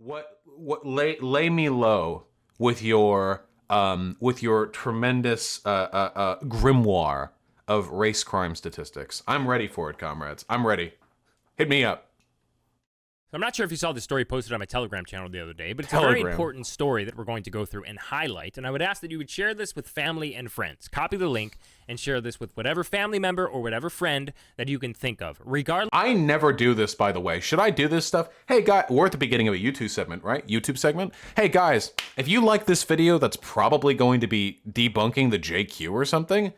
lay me low with your tremendous grimoire of race crime statistics. I'm ready for it, comrades. I'm ready. Hit me up. I'm not sure if you saw the story posted on my Telegram channel the other day, but it's a very important story that we're going to go through and highlight. And I would ask that you would share this with family and friends. Copy the link and share this with whatever family member or whatever friend that you can think of. Regardless. I never do this, by the way. Should I do this stuff? Hey, guys, we're at the beginning of a YouTube segment, right? YouTube segment. Hey, guys, if you like this video that's probably going to be debunking the JQ or something,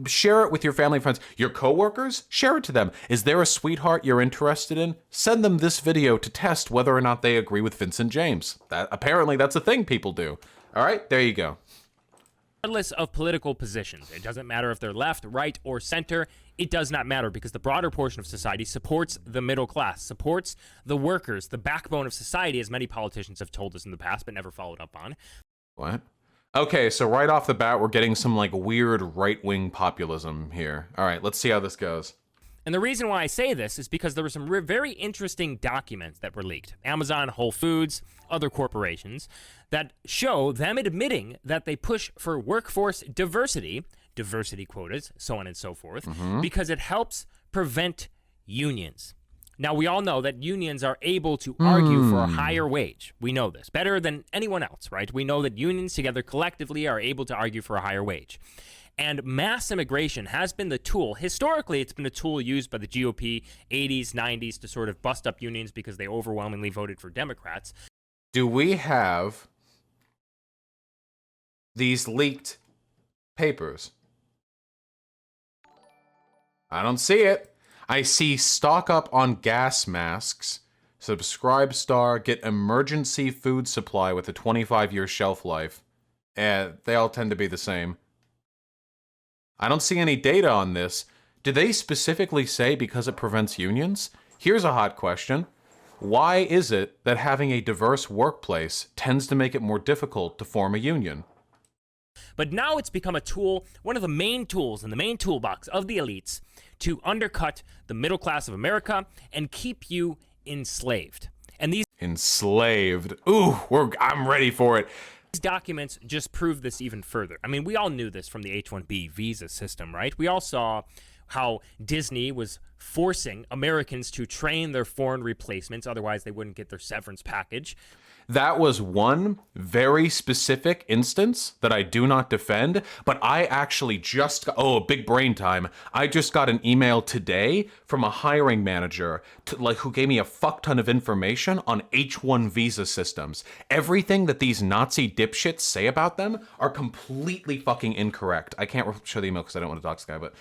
share it with your family and friends. Your coworkers, share it to them. Is there a sweetheart you're interested in? Send them this video to test whether or not they agree with Vincent James. Apparently that's a thing people do. All right, there you go. Regardless of political positions, it doesn't matter if they're left, right, or center. It does not matter because the broader portion of society supports the middle class, supports the workers, the backbone of society, as many politicians have told us in the past but never followed up on. What? Okay, so right off the bat, we're getting some like weird right-wing populism here. All right, let's see how this goes. And the reason why I say this is because there were some very interesting documents that were leaked. Amazon, Whole Foods, other corporations that show them admitting that they push for workforce diversity quotas, so on and so forth, because it helps prevent unions. Now, we all know that unions are able to argue for a higher wage. We know this better than anyone else, right? We know that unions together collectively are able to argue for a higher wage. And mass immigration has been the tool. Historically, it's been a tool used by the GOP 80s, 90s to sort of bust up unions because they overwhelmingly voted for Democrats. Do we have these leaked papers? I don't see it. I see stock up on gas masks, subscribe star, get emergency food supply with a 25-year shelf life. They all tend to be the same. I don't see any data on this. Do they specifically say because it prevents unions? Here's a hot question. Why is it that having a diverse workplace tends to make it more difficult to form a union? But now it's become a tool, one of the main tools in the main toolbox of the elites to undercut the middle class of America and keep you enslaved. And these enslaved. Ooh, I'm ready for it. These documents just prove this even further. I mean, we all knew this from the H-1B visa system, right? We all saw how Disney was forcing Americans to train their foreign replacements, otherwise they wouldn't get their severance package. That was one very specific instance that I do not defend, but I actually just got, big brain time. I just got an email today from a hiring manager who gave me a fuck ton of information on H-1 visa systems. Everything that these Nazi dipshits say about them are completely fucking incorrect. I can't show the email because I don't want to dox this guy, but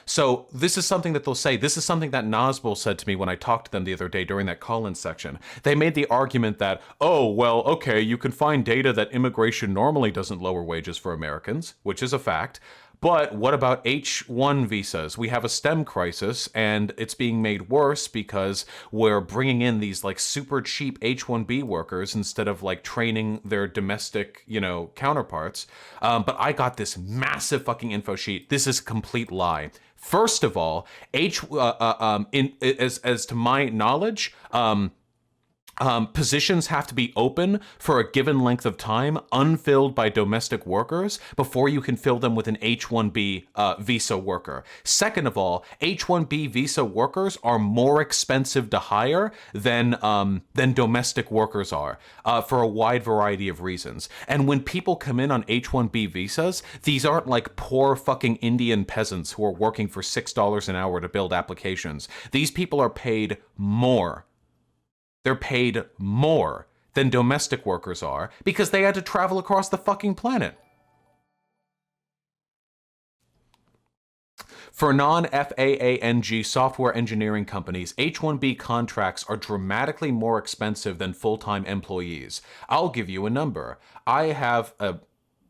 so this is something that they'll say. This is something that Nazbol said to me when I talked to them the other day during that call-in section. They made the argument that, oh, well, okay, you can find data that immigration normally doesn't lower wages for Americans, which is a fact. But what about H-1 visas? We have a STEM crisis, and it's being made worse because we're bringing in these like super cheap H-1B workers instead of like training their domestic, counterparts. But I got this massive fucking info sheet. This is a complete lie. First of all, as to my knowledge, positions have to be open for a given length of time, unfilled by domestic workers, before you can fill them with an H-1B visa worker. Second of all, H-1B visa workers are more expensive to hire than domestic workers are, for a wide variety of reasons. And when people come in on H-1B visas, these aren't like poor fucking Indian peasants who are working for $6 an hour to build applications. These people are paid more. They're paid more than domestic workers are because they had to travel across the fucking planet. For non-FAANG software engineering companies, H-1B contracts are dramatically more expensive than full-time employees. I'll give you a number. I have a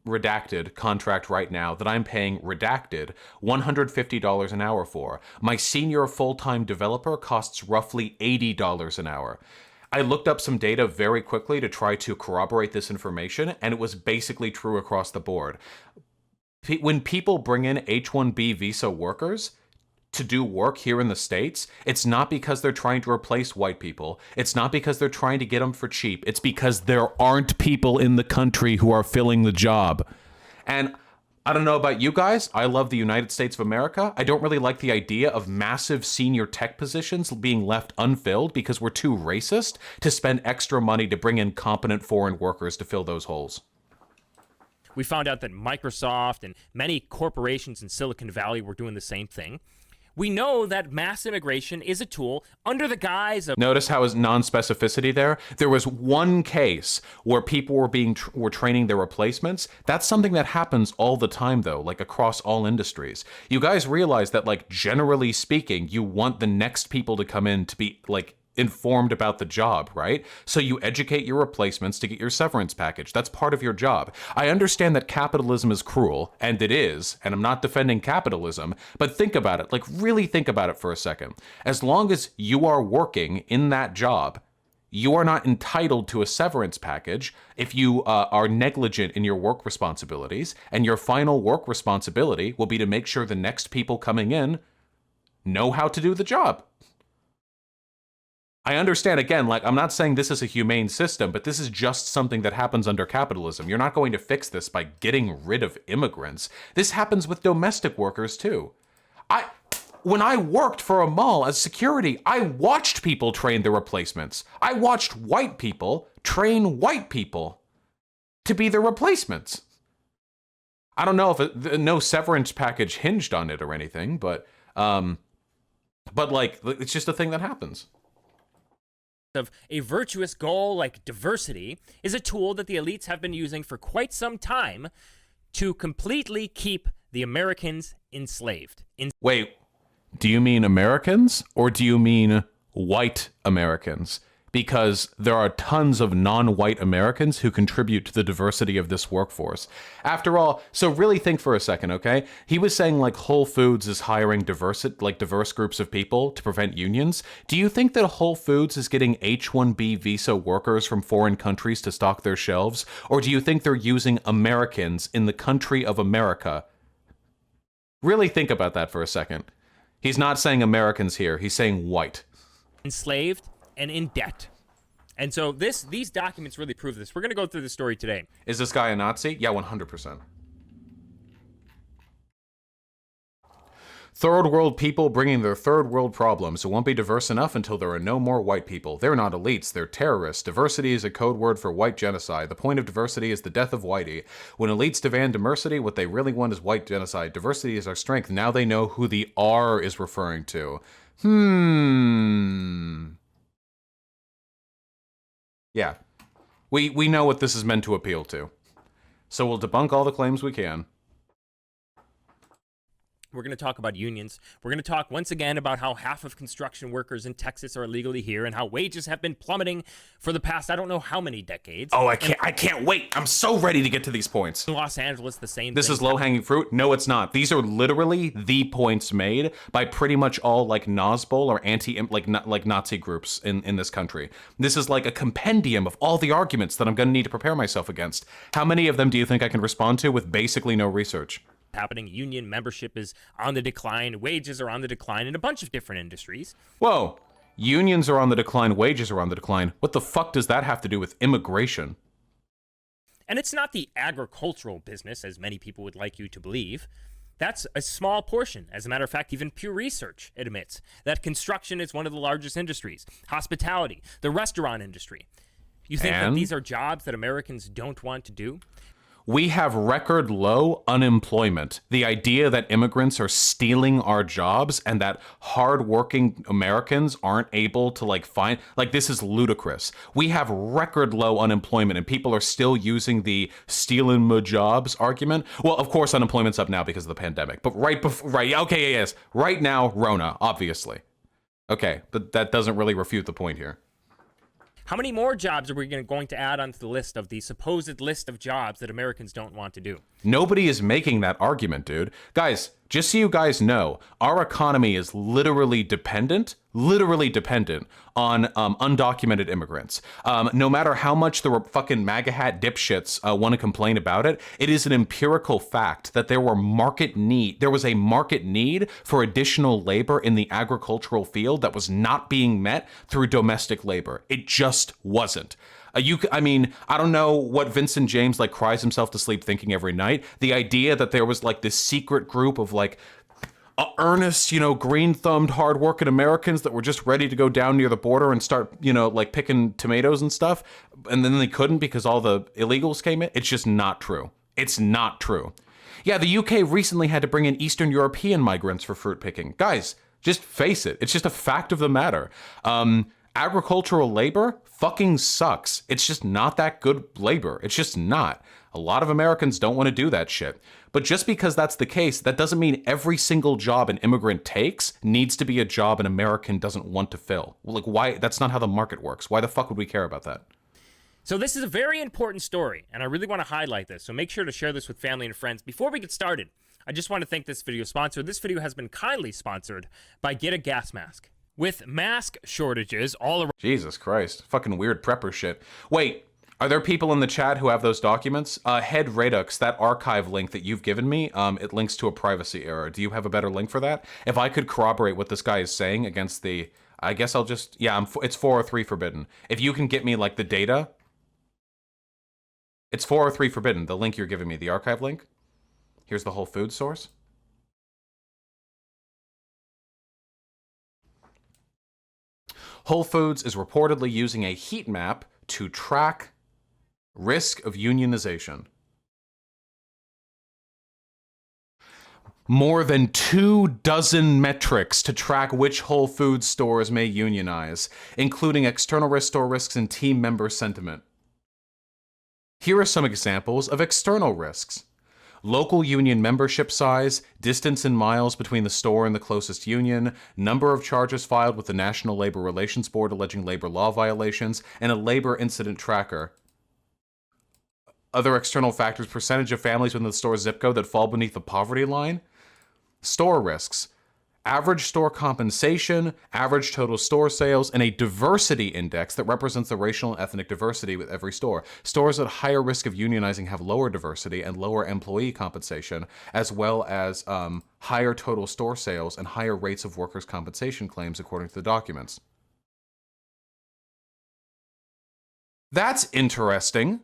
redacted contract right now that I'm paying redacted $150 an hour for. My senior full-time developer costs roughly $80 an hour. I looked up some data very quickly to try to corroborate this information, and it was basically true across the board. When people bring in H-1B visa workers to do work here in the States, it's not because they're trying to replace white people. It's not because they're trying to get them for cheap. It's because there aren't people in the country who are filling the job. And I don't know about you guys. I love the United States of America. I don't really like the idea of massive senior tech positions being left unfilled because we're too racist to spend extra money to bring in competent foreign workers to fill those holes. We found out that Microsoft and many corporations in Silicon Valley were doing the same thing. We know that mass immigration is a tool under the guise of... Notice how is non-specificity there? There was one case where people were training their replacements. That's something that happens all the time, though, like across all industries. You guys realize that, like, generally speaking, you want the next people to come in to be, like, informed about the job, right? So you educate your replacements to get your severance package. That's part of your job. I understand that capitalism is cruel, and it is, and I'm not defending capitalism, but think about it, like really think about it for a second. As long as you are working in that job, you are not entitled to a severance package if you are negligent in your work responsibilities, and your final work responsibility will be to make sure the next people coming in know how to do the job. I understand, again, like, I'm not saying this is a humane system, but this is just something that happens under capitalism. You're not going to fix this by getting rid of immigrants. This happens with domestic workers, too. When I worked for a mall as security, I watched people train their replacements. I watched white people train white people to be their replacements. I don't know if no severance package hinged on it or anything, but like, it's just a thing that happens. Of a virtuous goal like diversity is a tool that the elites have been using for quite some time to completely keep the Americans enslaved. Wait, do you mean Americans or do you mean white Americans? Because there are tons of non-white Americans who contribute to the diversity of this workforce. After all, so really think for a second, okay? He was saying like Whole Foods is hiring diverse groups of people to prevent unions. Do you think that Whole Foods is getting H-1B visa workers from foreign countries to stock their shelves? Or do you think they're using Americans in the country of America? Really think about that for a second. He's not saying Americans here, he's saying white. Enslaved and in debt. And so these documents really prove this. We're going to go through the story today. Is this guy a Nazi? Yeah, 100%. Third world people bringing their third world problems. It won't be diverse enough until there are no more white people. They're not elites, they're terrorists. Diversity is a code word for white genocide. The point of diversity is the death of whitey. When elites demand diversity, what they really want is white genocide. Diversity is our strength. Now they know who the R is referring to. Yeah, we know what this is meant to appeal to. So we'll debunk all the claims we can. We're going to talk about unions. We're going to talk once again about how half of construction workers in Texas are illegally here and how wages have been plummeting for the past, I don't know how many decades. Oh, I can't wait. I'm so ready to get to these points. In Los Angeles, the same This thing. is low-hanging fruit? No, it's not. These are literally the points made by pretty much all like Nazbol or like Nazi groups in this country. This is like a compendium of all the arguments that I'm going to need to prepare myself against. How many of them do you think I can respond to with basically no research? Happening. Union membership is on the decline. Wages are on the decline in a bunch of different industries. Whoa. Unions are on the decline. Wages are on the decline. What the fuck does that have to do with immigration? And it's not the agricultural business, as many people would like you to believe. That's a small portion. As a matter of fact, even Pew Research admits that construction is one of the largest industries. Hospitality, the restaurant industry. You think that these are jobs that Americans don't want to do? We have record low unemployment. The idea that immigrants are stealing our jobs and that hardworking Americans aren't able to find, this is ludicrous. We have record low unemployment and people are still using the stealing my jobs argument. Well, of course, unemployment's up now because of the pandemic, but right now, Rona, obviously. Okay, but that doesn't really refute the point here. How many more jobs are we going to add onto the list of the supposed list of jobs that Americans don't want to do? Nobody is making that argument, dude. Guys, Just so you guys know, our economy is literally dependent on undocumented immigrants. No matter how much the fucking MAGA hat dipshits want to complain about it, it is an empirical fact that there was a market need for additional labor in the agricultural field that was not being met through domestic labor. It just wasn't. I mean, I don't know what Vincent James like cries himself to sleep thinking every night. The idea that there was like this secret group of like earnest, green-thumbed, hard-working Americans that were just ready to go down near the border and start, like picking tomatoes and stuff, and then they couldn't because all the illegals came in. It's just not true. It's not true. Yeah, the UK recently had to bring in Eastern European migrants for fruit picking. Guys, just face it. It's just a fact of the matter. Agricultural labor fucking sucks. It's just not that good labor. It's just not. A lot of Americans don't want to do that shit. But just because that's the case, that doesn't mean every single job an immigrant takes needs to be a job an American doesn't want to fill. Like, why? That's not how the market works. Why the fuck would we care about that? So this is a very important story, and I really want to highlight this. So make sure to share this with family and friends. Before we get started, I just want to thank this video sponsor. This video has been kindly sponsored by Get a Gas Mask. With mask shortages all around. Jesus Christ. Fucking weird prepper shit. Wait, are there people in the chat who have those documents? Head Redux, that archive link that you've given me, it links to a privacy error. Do you have a better link for that? If I could corroborate what this guy is saying against the... I guess I'll just... Yeah, it's 403 forbidden. If you can get me, like, the data... It's 403 forbidden, the link you're giving me, the archive link. Here's the Whole Foods source. Whole Foods is reportedly using a heat map to track risk of unionization. More than 24 metrics to track which Whole Foods stores may unionize, including external risk, store risks, and team member sentiment. Here are some examples of external risks. Local union membership size, distance in miles between the store and the closest union, number of charges filed with the National Labor Relations Board alleging labor law violations, and a labor incident tracker. Other external factors, percentage of families within the store's zip code that fall beneath the poverty line. Store risks. Average store compensation, average total store sales, and a diversity index that represents the racial and ethnic diversity with every store. Stores at higher risk of unionizing have lower diversity and lower employee compensation, as well as higher total store sales and higher rates of workers' compensation claims, according to the documents. That's interesting.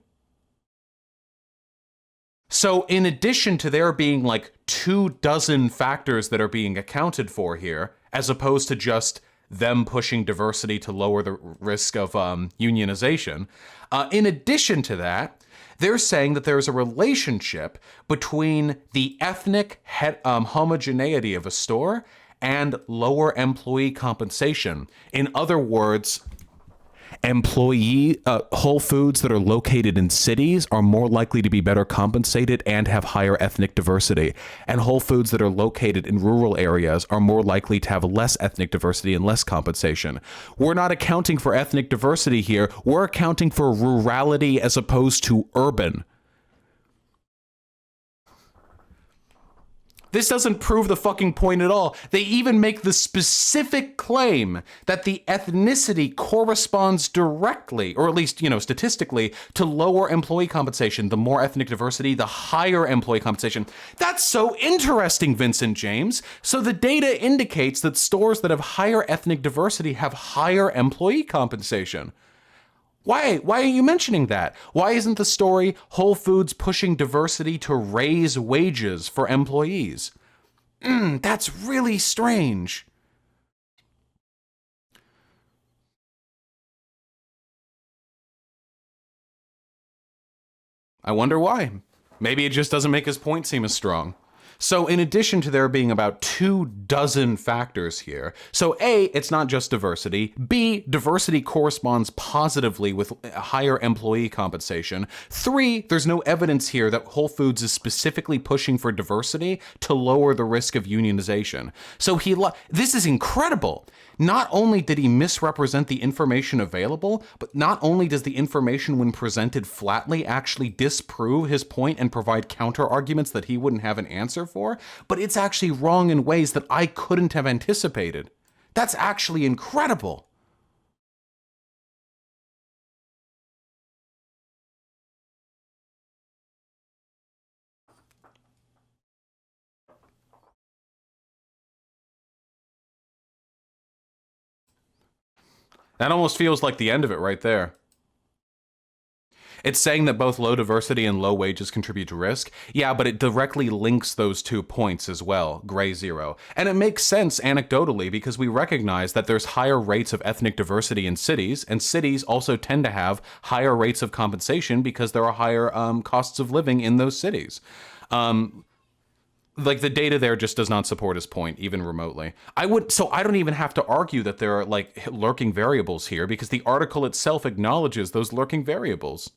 So in addition to there being like 24 factors that are being accounted for here, as opposed to just them pushing diversity to lower the risk of unionization, in addition to that, they're saying that there's a relationship between the ethnic homogeneity of a store and lower employee compensation. In other words, Whole Foods that are located in cities are more likely to be better compensated and have higher ethnic diversity. And Whole Foods that are located in rural areas are more likely to have less ethnic diversity and less compensation. We're not accounting for ethnic diversity here. We're accounting for rurality as opposed to urban. This doesn't prove the fucking point at all. They even make the specific claim that the ethnicity corresponds directly, or at least, statistically, to lower employee compensation. The more ethnic diversity, the higher employee compensation. That's so interesting, Vincent James. So the data indicates that stores that have higher ethnic diversity have higher employee compensation. Why are you mentioning that? Why isn't the story Whole Foods pushing diversity to raise wages for employees? That's really strange. I wonder why. Maybe it just doesn't make his point seem as strong. So in addition to there being about 24 factors here, so A, it's not just diversity. B, diversity corresponds positively with higher employee compensation. 3, there's no evidence here that Whole Foods is specifically pushing for diversity to lower the risk of unionization. So this is incredible. Not only did he misrepresent the information available, but not only does the information when presented flatly actually disprove his point and provide counter arguments that he wouldn't have an answer for, but it's actually wrong in ways that I couldn't have anticipated. That's actually incredible. That almost feels like the end of it right there. It's saying that both low diversity and low wages contribute to risk. Yeah, but it directly links those 2 points as well, gray zero. And it makes sense anecdotally because we recognize that there's higher rates of ethnic diversity in cities, and cities also tend to have higher rates of compensation because there are higher costs of living in those cities. Like the data there just does not support his point even remotely. So I don't even have to argue that there are like lurking variables here because the article itself acknowledges those lurking variables.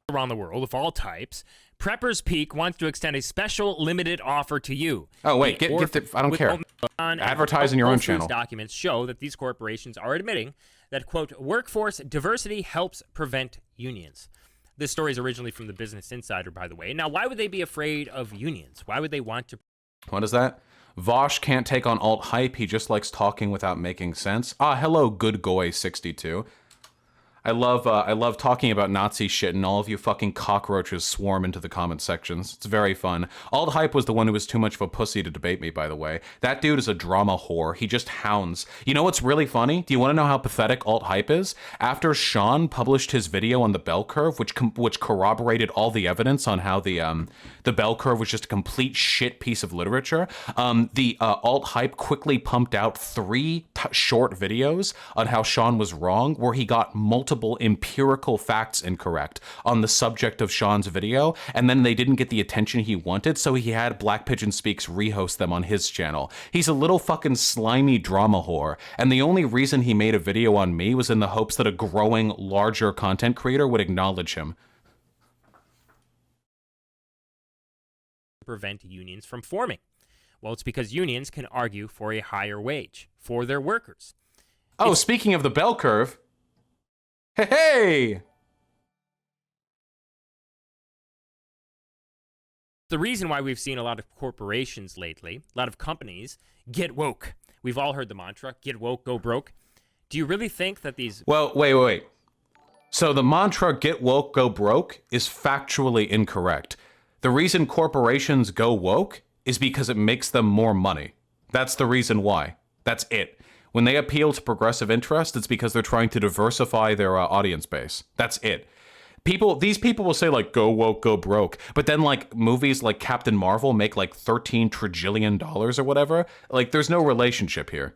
Around the world of all types, Prepper's Peak wants to extend a special limited offer to you. Oh wait, I don't care. Advertise in your own channel. Documents show that these corporations are admitting that, quote, workforce diversity helps prevent unions. This story is originally from the Business Insider, by the way. Now, why would they be afraid of unions? Why would they want to? What is that? Vosh can't take on alt hype. He just likes talking without making sense. Hello, good goy 62. I love talking about Nazi shit, and all of you fucking cockroaches swarm into the comment sections. It's very fun. Alt Hype was the one who was too much of a pussy to debate me, by the way. That dude is a drama whore. He just hounds. You know what's really funny? Do you want to know how pathetic Alt Hype is? After Sean published his video on the bell curve, which corroborated all the evidence on how the bell curve was just a complete shit piece of literature, the Alt Hype quickly pumped out 3 short videos on how Sean was wrong, where he got multiple empirical facts incorrect on the subject of Sean's video, and then they didn't get the attention he wanted, so he had Black Pigeon Speaks rehost them on his channel. He's a little fucking slimy drama whore, and the only reason he made a video on me was in the hopes that a growing, larger content creator would acknowledge him. Prevent unions from forming. Well, it's because unions can argue for a higher wage for their workers. Oh, speaking of the bell curve, hey! The reason why we've seen a lot of corporations lately, a lot of companies, get woke. We've all heard the mantra, get woke, go broke. Do you really think that these... Well, wait. So the mantra, get woke, go broke, is factually incorrect. The reason corporations go woke is because it makes them more money. That's the reason why. That's it. When they appeal to progressive interest, it's because they're trying to diversify their audience base. That's it. These people will say like, go woke, go broke. But then like movies like Captain Marvel make like $13 trillion or whatever. Like there's no relationship here.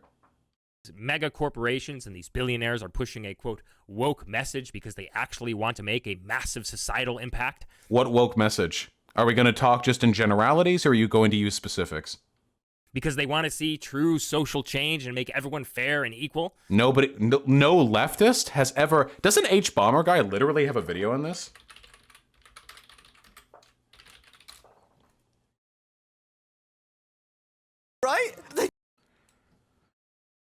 Mega corporations and these billionaires are pushing a, quote, woke message because they actually want to make a massive societal impact. What woke message? Are we going to talk just in generalities, or are you going to use specifics? Because they want to see true social change and make everyone fair and equal. No leftist has ever... Doesn't H. Bomber Guy literally have a video on this? Right?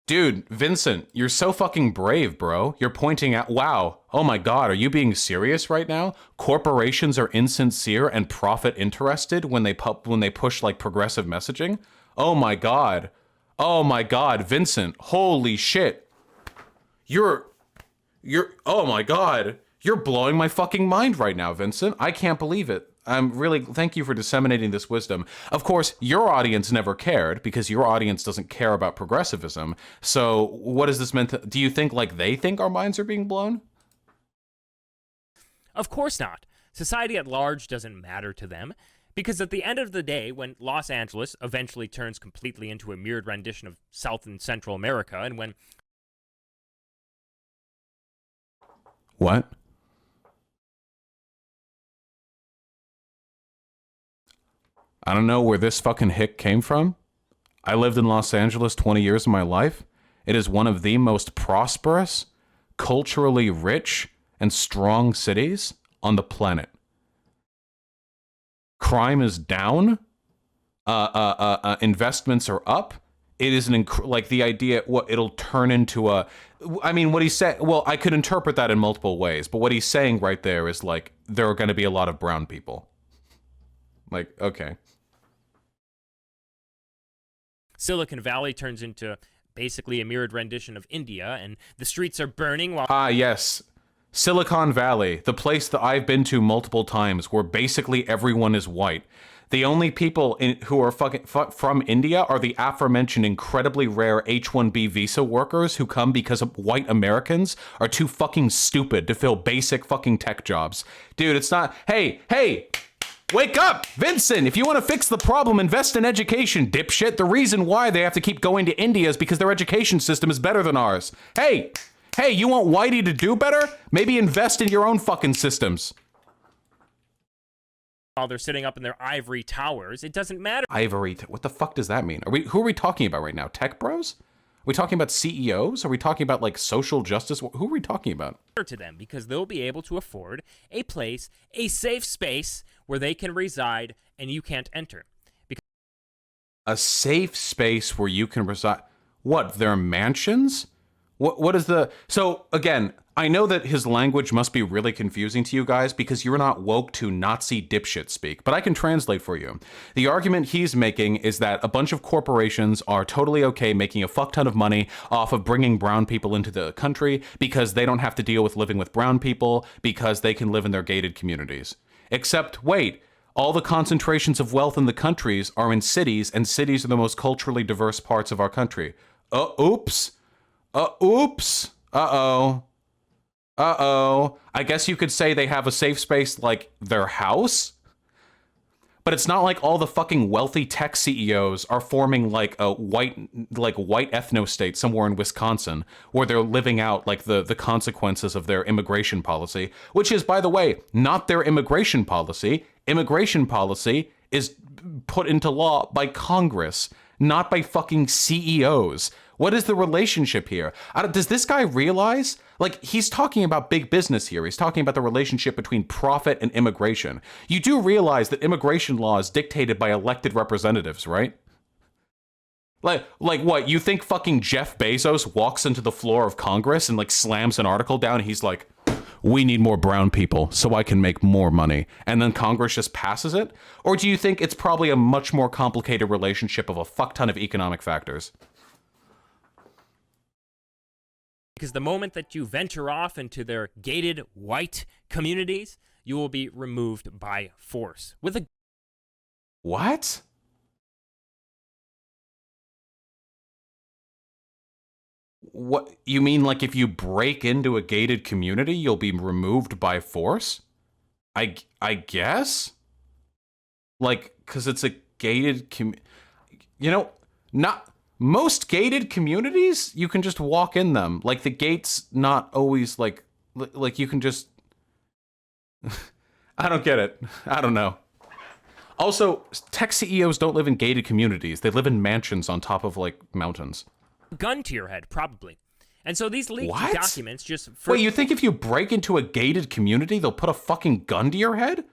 Dude, Vincent, you're so fucking brave, bro. You're pointing out, wow, oh my god, are you being serious right now? Corporations are insincere and profit interested when they push like progressive messaging? Oh my god, Vincent, holy shit. Oh my god, you're blowing my fucking mind right now, Vincent. I can't believe it. Thank you for disseminating this wisdom. Of course, your audience never cared because your audience doesn't care about progressivism. So what is this meant to, do you think like they think our minds are being blown? Of course not. Society at large doesn't matter to them. Because at the end of the day, when Los Angeles eventually turns completely into a mirrored rendition of South and Central America, and when... What? I don't know where this fucking hick came from. I lived in Los Angeles 20 years of my life. It is one of the most prosperous, culturally rich, and strong cities on the planet. Crime is down. Investments are up. It is like the idea, it'll turn into a... I mean, what he said... Well, I could interpret that in multiple ways, but what he's saying right there is like, there are going to be a lot of brown people. Like, okay. Silicon Valley turns into basically a mirrored rendition of India, and the streets are burning while Ah, yes. Silicon Valley, the place that I've been to multiple times where basically everyone is white. The only people who are from India are the aforementioned incredibly rare H-1B visa workers who come because white Americans are too fucking stupid to fill basic fucking tech jobs. Dude, it's not, hey, wake up! Vincent, if you want to fix the problem, invest in education, dipshit. The reason why they have to keep going to India is because their education system is better than ours. Hey, you want Whitey to do better? Maybe invest in your own fucking systems. they're sitting up in their ivory towers. It doesn't matter. What the fuck does that mean? Who are we talking about right now? Tech bros? Are we talking about CEOs? Are we talking about like social justice? Who are we talking about? To them, because they'll be able to afford a place, a safe space where they can reside and you can't enter. A safe space where you can reside. What, their mansions? What is the... So, again, I know that his language must be really confusing to you guys because you're not woke to Nazi dipshit speak, but I can translate for you. The argument he's making is that a bunch of corporations are totally okay making a fuck ton of money off of bringing brown people into the country because they don't have to deal with living with brown people because they can live in their gated communities. Except, wait, all the concentrations of wealth in the countries are in cities, and cities are the most culturally diverse parts of our country. Oops. Oops. Uh-oh. I guess you could say they have a safe space like their house? But it's not like all the fucking wealthy tech CEOs are forming like a white ethno state somewhere in Wisconsin where they're living out like the consequences of their immigration policy, which is, by the way, not their immigration policy. Immigration policy is put into law by Congress, not by fucking CEOs. What is the relationship here? Does this guy realize? Like, he's talking about big business here. He's talking about the relationship between profit and immigration. You do realize that immigration law is dictated by elected representatives, right? Like what? You think fucking Jeff Bezos walks into the floor of Congress and like slams an article down and he's like, we need more brown people so I can make more money. And then Congress just passes it? Or do you think it's probably a much more complicated relationship of a fuck ton of economic factors? Because the moment that you venture off into their gated white communities, you will be removed by force. With a... What? What, you mean like if you break into a gated community, you'll be removed by force? I guess? Like, because it's a gated not... Most gated communities, you can just walk in them. Like, the gate's not always, like you can just... I don't get it. I don't know. Also, tech CEOs don't live in gated communities. They live in mansions on top of, like, mountains. Gun to your head, probably. And so these leaked documents just... Wait, you think if you break into a gated community, they'll put a fucking gun to your head?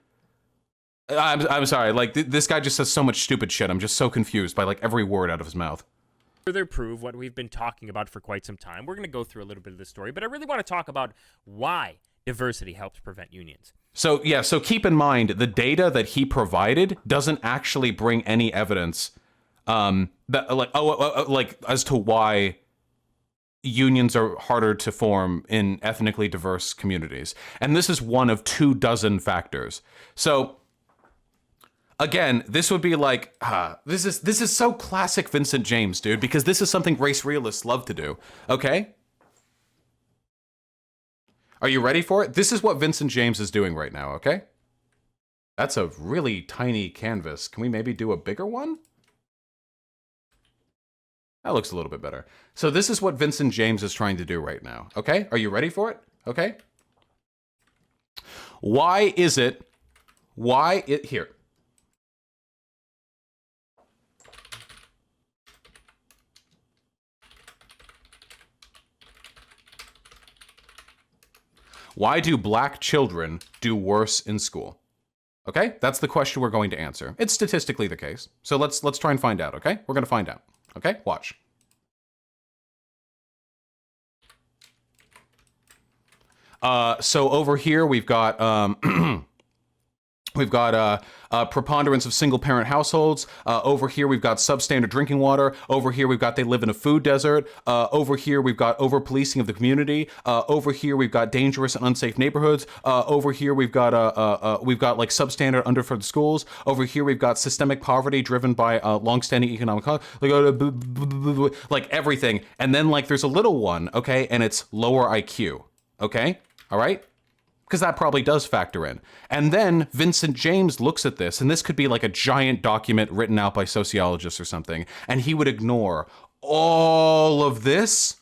I'm sorry. Like, this guy just says so much stupid shit. I'm just so confused by, like, every word out of his mouth. Further prove what we've been talking about for quite some time. We're going to go through a little bit of this story, but I really want to talk about why diversity helps prevent unions. So, yeah, so keep in mind, the data that he provided doesn't actually bring any evidence that, as to why unions are harder to form in ethnically diverse communities. And this is one of 24 factors. So, again, this would be like, this is so classic Vincent James, dude, because this is something race realists love to do, okay? Are you ready for it? This is what Vincent James is doing right now, okay? That's a really tiny canvas. Can we maybe do a bigger one? That looks a little bit better. So this is what Vincent James is trying to do right now, okay? Are you ready for it? Okay? Here. Why do black children do worse in school? Okay, that's the question we're going to answer. It's statistically the case. So let's try and find out, okay? We're going to find out. Okay, watch. So over here we've got We've got preponderance of single-parent households. Over here, we've got substandard drinking water. Over here, we've got they live in a food desert. Over here, we've got over-policing of the community. Over here, we've got dangerous and unsafe neighborhoods. Over here, we've got like substandard underfunded schools. Over here, we've got systemic poverty driven by longstanding economic like everything. And then like there's a little one, okay, and it's lower IQ, okay, all right. Because that probably does factor in. And then Vincent James looks at this, and this could be like a giant document written out by sociologists or something, and he would ignore all of this.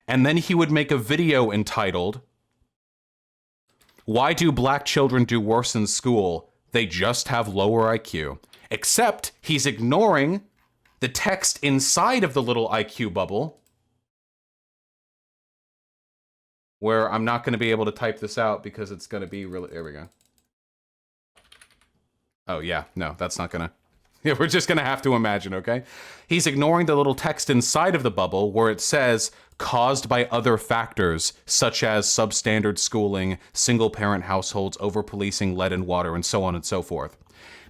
And then he would make a video entitled, "Why do black children do worse in school? They just have lower IQ." Except he's ignoring the text inside of the little IQ bubble, where I'm not going to be able to type this out because it's going to be really... There we go. Oh, yeah. No, that's not going to... Yeah, we're just going to have to imagine, okay? He's ignoring the little text inside of the bubble where it says, caused by other factors, such as substandard schooling, single-parent households, over-policing, lead and water, and so on and so forth.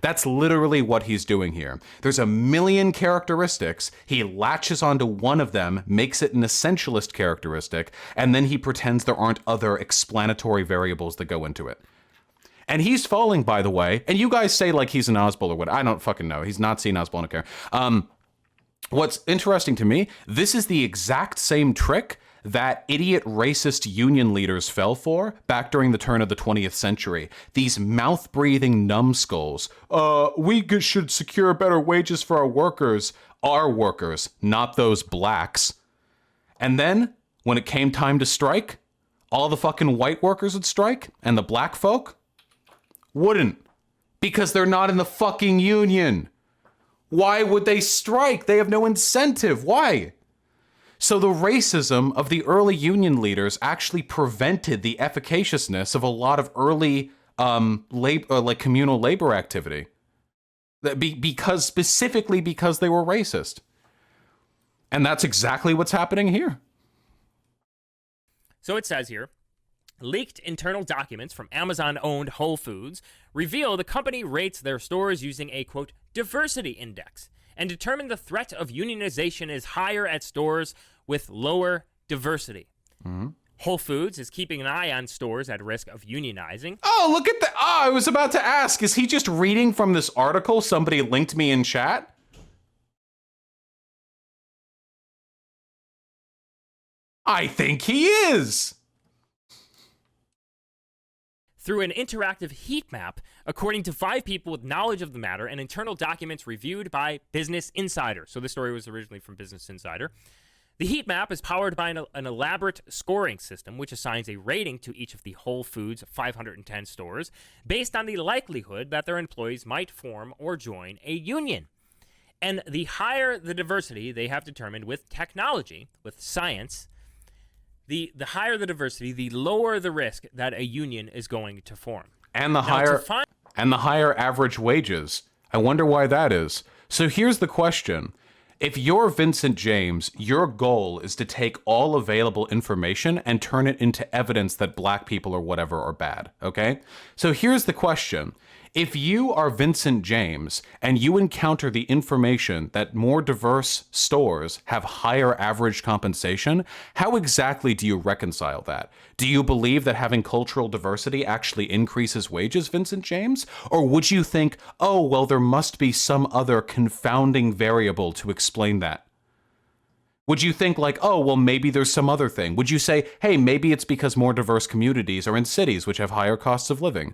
That's literally what he's doing here. There's a million characteristics. He latches onto one of them, makes it an essentialist characteristic, and then he pretends there aren't other explanatory variables that go into it. And he's falling, by the way, and you guys say like he's an Oswald or what. I don't fucking know. He's not seen Oswald, I don't care. What's interesting to me, this is the exact same trick that idiot racist union leaders fell for back during the turn of the 20th century. These mouth-breathing numbskulls. We should secure better wages for our workers, not those blacks. And then, when it came time to strike, all the fucking white workers would strike, and the black folk wouldn't. Because they're not in the fucking union. Why would they strike? They have no incentive. Why? So the racism of the early union leaders actually prevented the efficaciousness of a lot of early communal labor activity. Specifically because they were racist. And that's exactly what's happening here. So it says here, leaked internal documents from Amazon-owned Whole Foods reveal the company rates their stores using a, quote, diversity index, and determine the threat of unionization is higher at stores with lower diversity. Mm-hmm. Whole Foods is keeping an eye on stores at risk of unionizing. Oh, look at that. Oh, I was about to ask, is he just reading from this article somebody linked me in chat? I think he is. Through an interactive heat map, according to 5 people with knowledge of the matter and internal documents reviewed by Business Insider. So this story was originally from Business Insider. The heat map is powered by an elaborate scoring system, which assigns a rating to each of the Whole Foods 510 stores based on the likelihood that their employees might form or join a union. And the higher the diversity they have determined with technology, with science, the higher the diversity, the lower the risk that a union is going to form. And the higher average wages. I wonder why that is. So here's the question. If you're Vincent James, your goal is to take all available information and turn it into evidence that black people or whatever are bad, okay? So here's the question. If you are Vincent James and you encounter the information that more diverse stores have higher average compensation, how exactly do you reconcile that? Do you believe that having cultural diversity actually increases wages, Vincent James? Or would you think, oh, well, there must be some other confounding variable to explain that? Would you think like, oh, well, maybe there's some other thing? Would you say, hey, maybe it's because more diverse communities are in cities which have higher costs of living?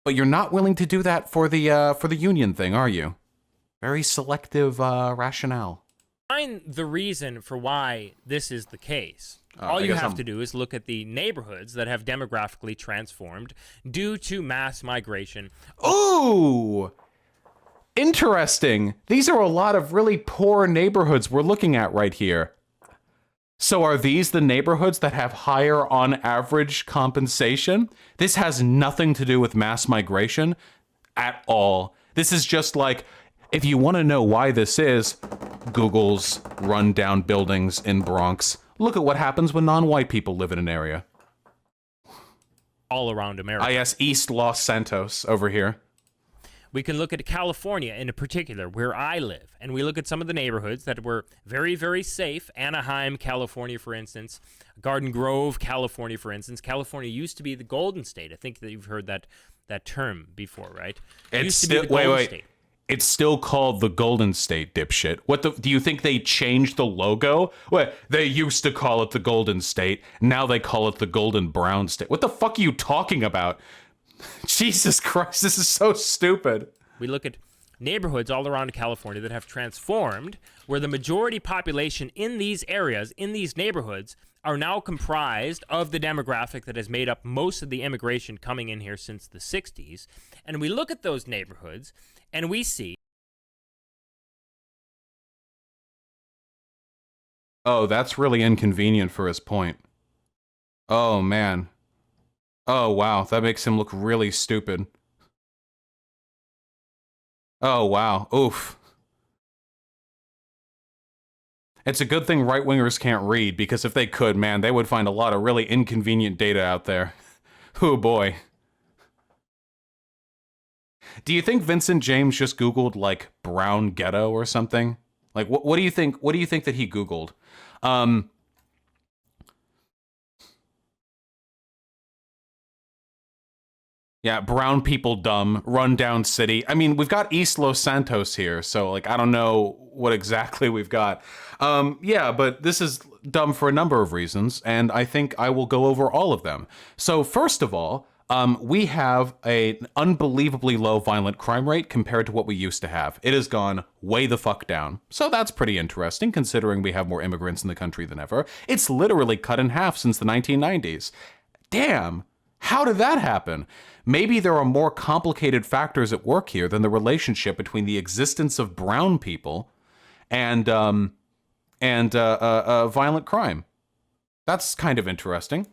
But you're not willing to do that for the union thing, are you? Very selective rationale. Find the reason for why this is the case. All you have to do is look at the neighborhoods that have demographically transformed due to mass migration. Ooh! Interesting. These are a lot of really poor neighborhoods we're looking at right here. So are these the neighborhoods that have higher on average compensation? This has nothing to do with mass migration at all. This is just like, if you want to know why this is, Google's rundown buildings in Bronx. Look at what happens when non-white people live in an area. all around America. yes, East Los Santos over here. We can look at California in particular, where I live, and we look at some of the neighborhoods that were very, very safe. Anaheim, California, for instance. Garden Grove, California, for instance. California used to be the Golden State. I think that you've heard that term before, right? It's still wait. It's still called the Golden State, dipshit. Do you think they changed the logo? Well, they used to call it the Golden State. Now they call it the Golden Brown State. What the fuck are you talking about? Jesus Christ, this is so stupid. We look at neighborhoods all around California that have transformed, where the majority population in these areas, in these neighborhoods, are now comprised of the demographic that has made up most of the immigration coming in here since the 60s. And we look at those neighborhoods and we see... Oh, that's really inconvenient for his point. Oh, man. Oh, wow. That makes him look really stupid. Oh, wow. Oof. It's a good thing right-wingers can't read, because if they could, man, they would find a lot of really inconvenient data out there. Oh, boy. Do you think Vincent James just Googled, like, brown ghetto or something? Like, what do you think? What do you think that he Googled? Yeah, brown people dumb, rundown city. I mean, we've got East Los Santos here, so, like, I don't know what exactly we've got. Yeah, but this is dumb for a number of reasons, and I think I will go over all of them. So, first of all, we have an unbelievably low violent crime rate compared to what we used to have. It has gone way the fuck down. So that's pretty interesting, considering we have more immigrants in the country than ever. It's literally cut in half since the 1990s. Damn, how did that happen? Maybe there are more complicated factors at work here than the relationship between the existence of brown people and violent crime. That's kind of interesting.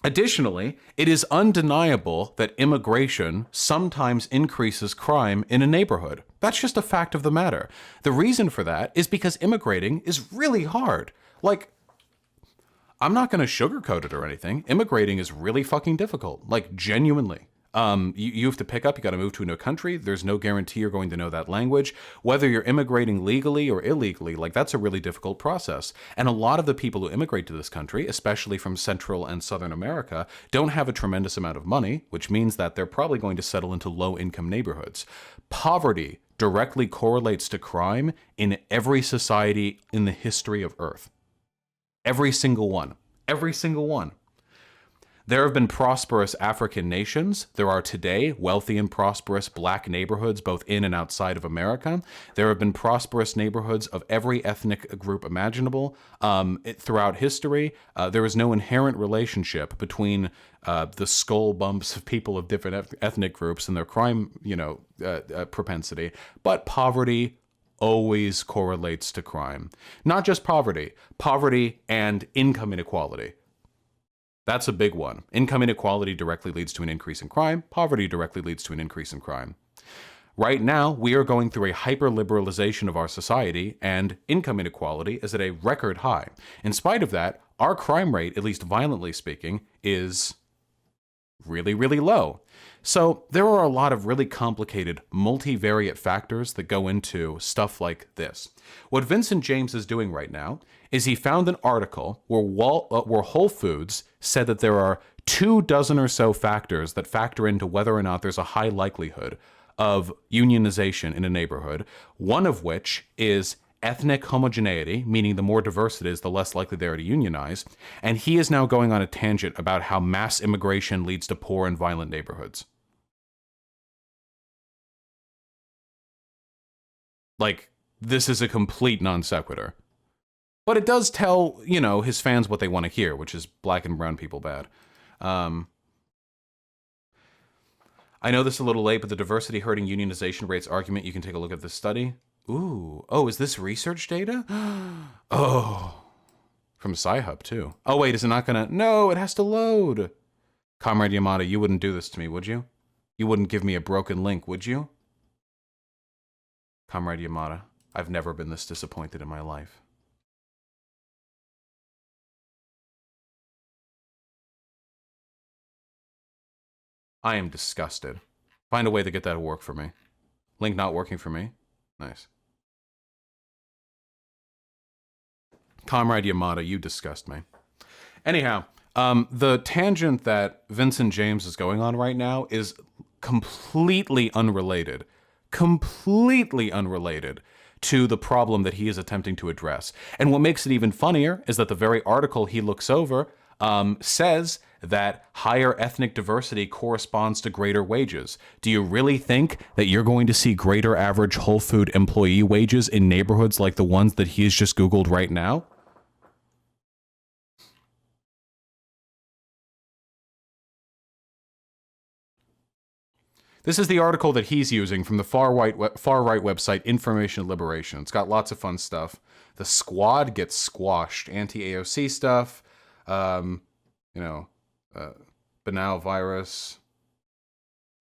Additionally, it is undeniable that immigration sometimes increases crime in a neighborhood. That's just a fact of the matter. The reason for that is because immigrating is really hard. Like, I'm not going to sugarcoat it or anything. Immigrating is really fucking difficult. Like, genuinely. You have to pick up, you got to move to a new country. There's no guarantee you're going to know that language. Whether you're immigrating legally or illegally, like, that's a really difficult process. And a lot of the people who immigrate to this country, especially from Central and Southern America, don't have a tremendous amount of money, which means that they're probably going to settle into low-income neighborhoods. Poverty directly correlates to crime in every society in the history of Earth. Every single one. Every single one. There have been prosperous African nations. There are today wealthy and prosperous black neighborhoods both in and outside of America. There have been prosperous neighborhoods of every ethnic group imaginable throughout history. There is no inherent relationship between the skull bumps of people of different ethnic groups and their crime, propensity. But poverty always correlates to crime. Not just poverty and income inequality. That's a big one. Income inequality directly leads to an increase in crime. Poverty directly leads to an increase in crime. Right now, we are going through a hyper-liberalization of our society, and income inequality is at a record high. In spite of that, our crime rate, at least violently speaking, is really, really low. So there are a lot of really complicated multivariate factors that go into stuff like this. What Vincent James is doing right now is he found an article where Whole Foods said that there are 24 or so factors that factor into whether or not there's a high likelihood of unionization in a neighborhood, one of which is ethnic homogeneity, meaning the more diverse it is, the less likely they are to unionize. And he is now going on a tangent about how mass immigration leads to poor and violent neighborhoods. Like, this is a complete non sequitur. But it does tell, his fans what they want to hear, which is black and brown people bad. I know this is a little late, but the diversity hurting unionization rates argument, you can take a look at this study. Ooh. Oh, is this research data? Oh. From Sci-Hub, too. Oh, wait, is it not gonna... No, it has to load. Comrade Yamada, you wouldn't do this to me, would you? You wouldn't give me a broken link, would you? Comrade Yamada, I've never been this disappointed in my life. I am disgusted. Find a way to get that to work for me. Link not working for me. Nice. Comrade Yamada, you disgust me. Anyhow, the tangent that Vincent James is going on right now is completely unrelated. Completely unrelated to the problem that he is attempting to address. And what makes it even funnier is that the very article he looks over says that higher ethnic diversity corresponds to greater wages. Do you really think that you're going to see greater average Whole Food employee wages in neighborhoods like the ones that he's just Googled right now? This is the article that he's using from the far-right website Information Liberation. It's got lots of fun stuff. The squad gets squashed. Anti-AOC stuff. Banal virus.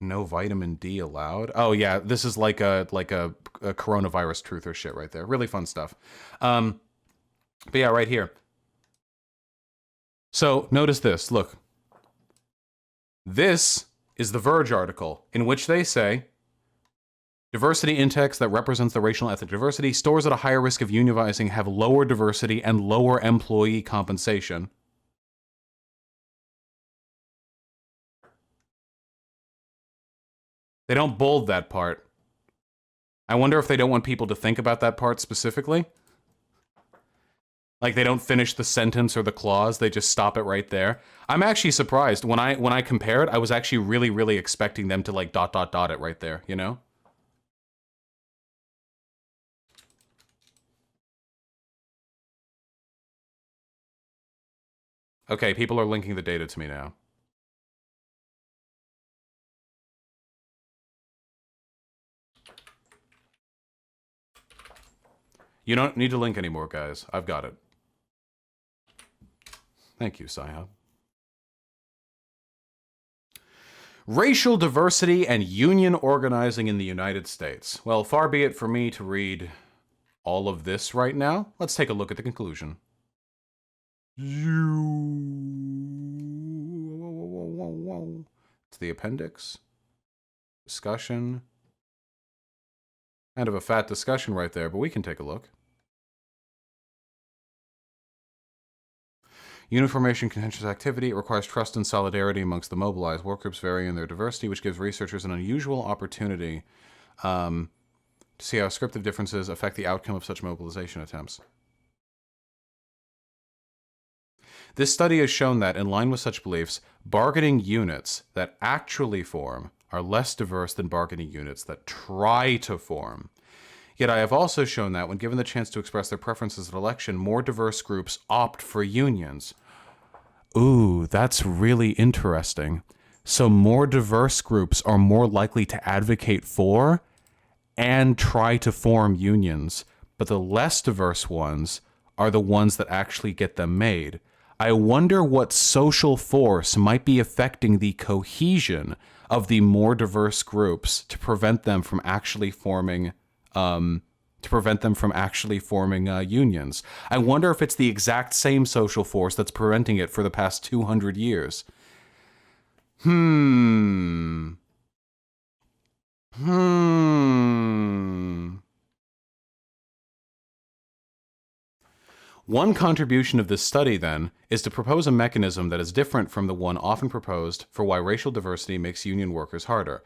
No vitamin D allowed. Oh yeah, this is like a coronavirus truther shit right there. Really fun stuff. But yeah, right here. So notice this. Look. This is the Verge article, in which they say, diversity index that represents the racial and ethnic diversity, stores at a higher risk of unionizing have lower diversity and lower employee compensation. They don't bold that part. I wonder if they don't want people to think about that part specifically. Like they don't finish the sentence or the clause, they just stop it right there. I'm actually surprised. When I compared, I was actually really expecting them to like ... it right there, you know? Okay, people are linking the data to me now. You don't need to link anymore, guys. I've got it. Thank you, Sci-Hub. Racial diversity and union organizing in the United States. Well, far be it for me to read all of this right now. Let's take a look at the conclusion. It's the appendix. Discussion. Kind of a fat discussion right there, but we can take a look. Uniformation contentious activity. It requires trust and solidarity amongst the mobilized. Work groups vary in their diversity, which gives researchers an unusual opportunity to see how scriptive differences affect the outcome of such mobilization attempts. This study has shown that, in line with such beliefs, bargaining units that actually form are less diverse than bargaining units that try to form. Yet I have also shown that, when given the chance to express their preferences at election, more diverse groups opt for unions. Ooh, that's really interesting. So more diverse groups are more likely to advocate for and try to form unions, but the less diverse ones are the ones that actually get them made. I wonder what social force might be affecting the cohesion of the more diverse groups to prevent them from actually forming unions. I wonder if it's the exact same social force that's preventing it for the past 200 years. One contribution of this study, then, is to propose a mechanism that is different from the one often proposed for why racial diversity makes union workers harder.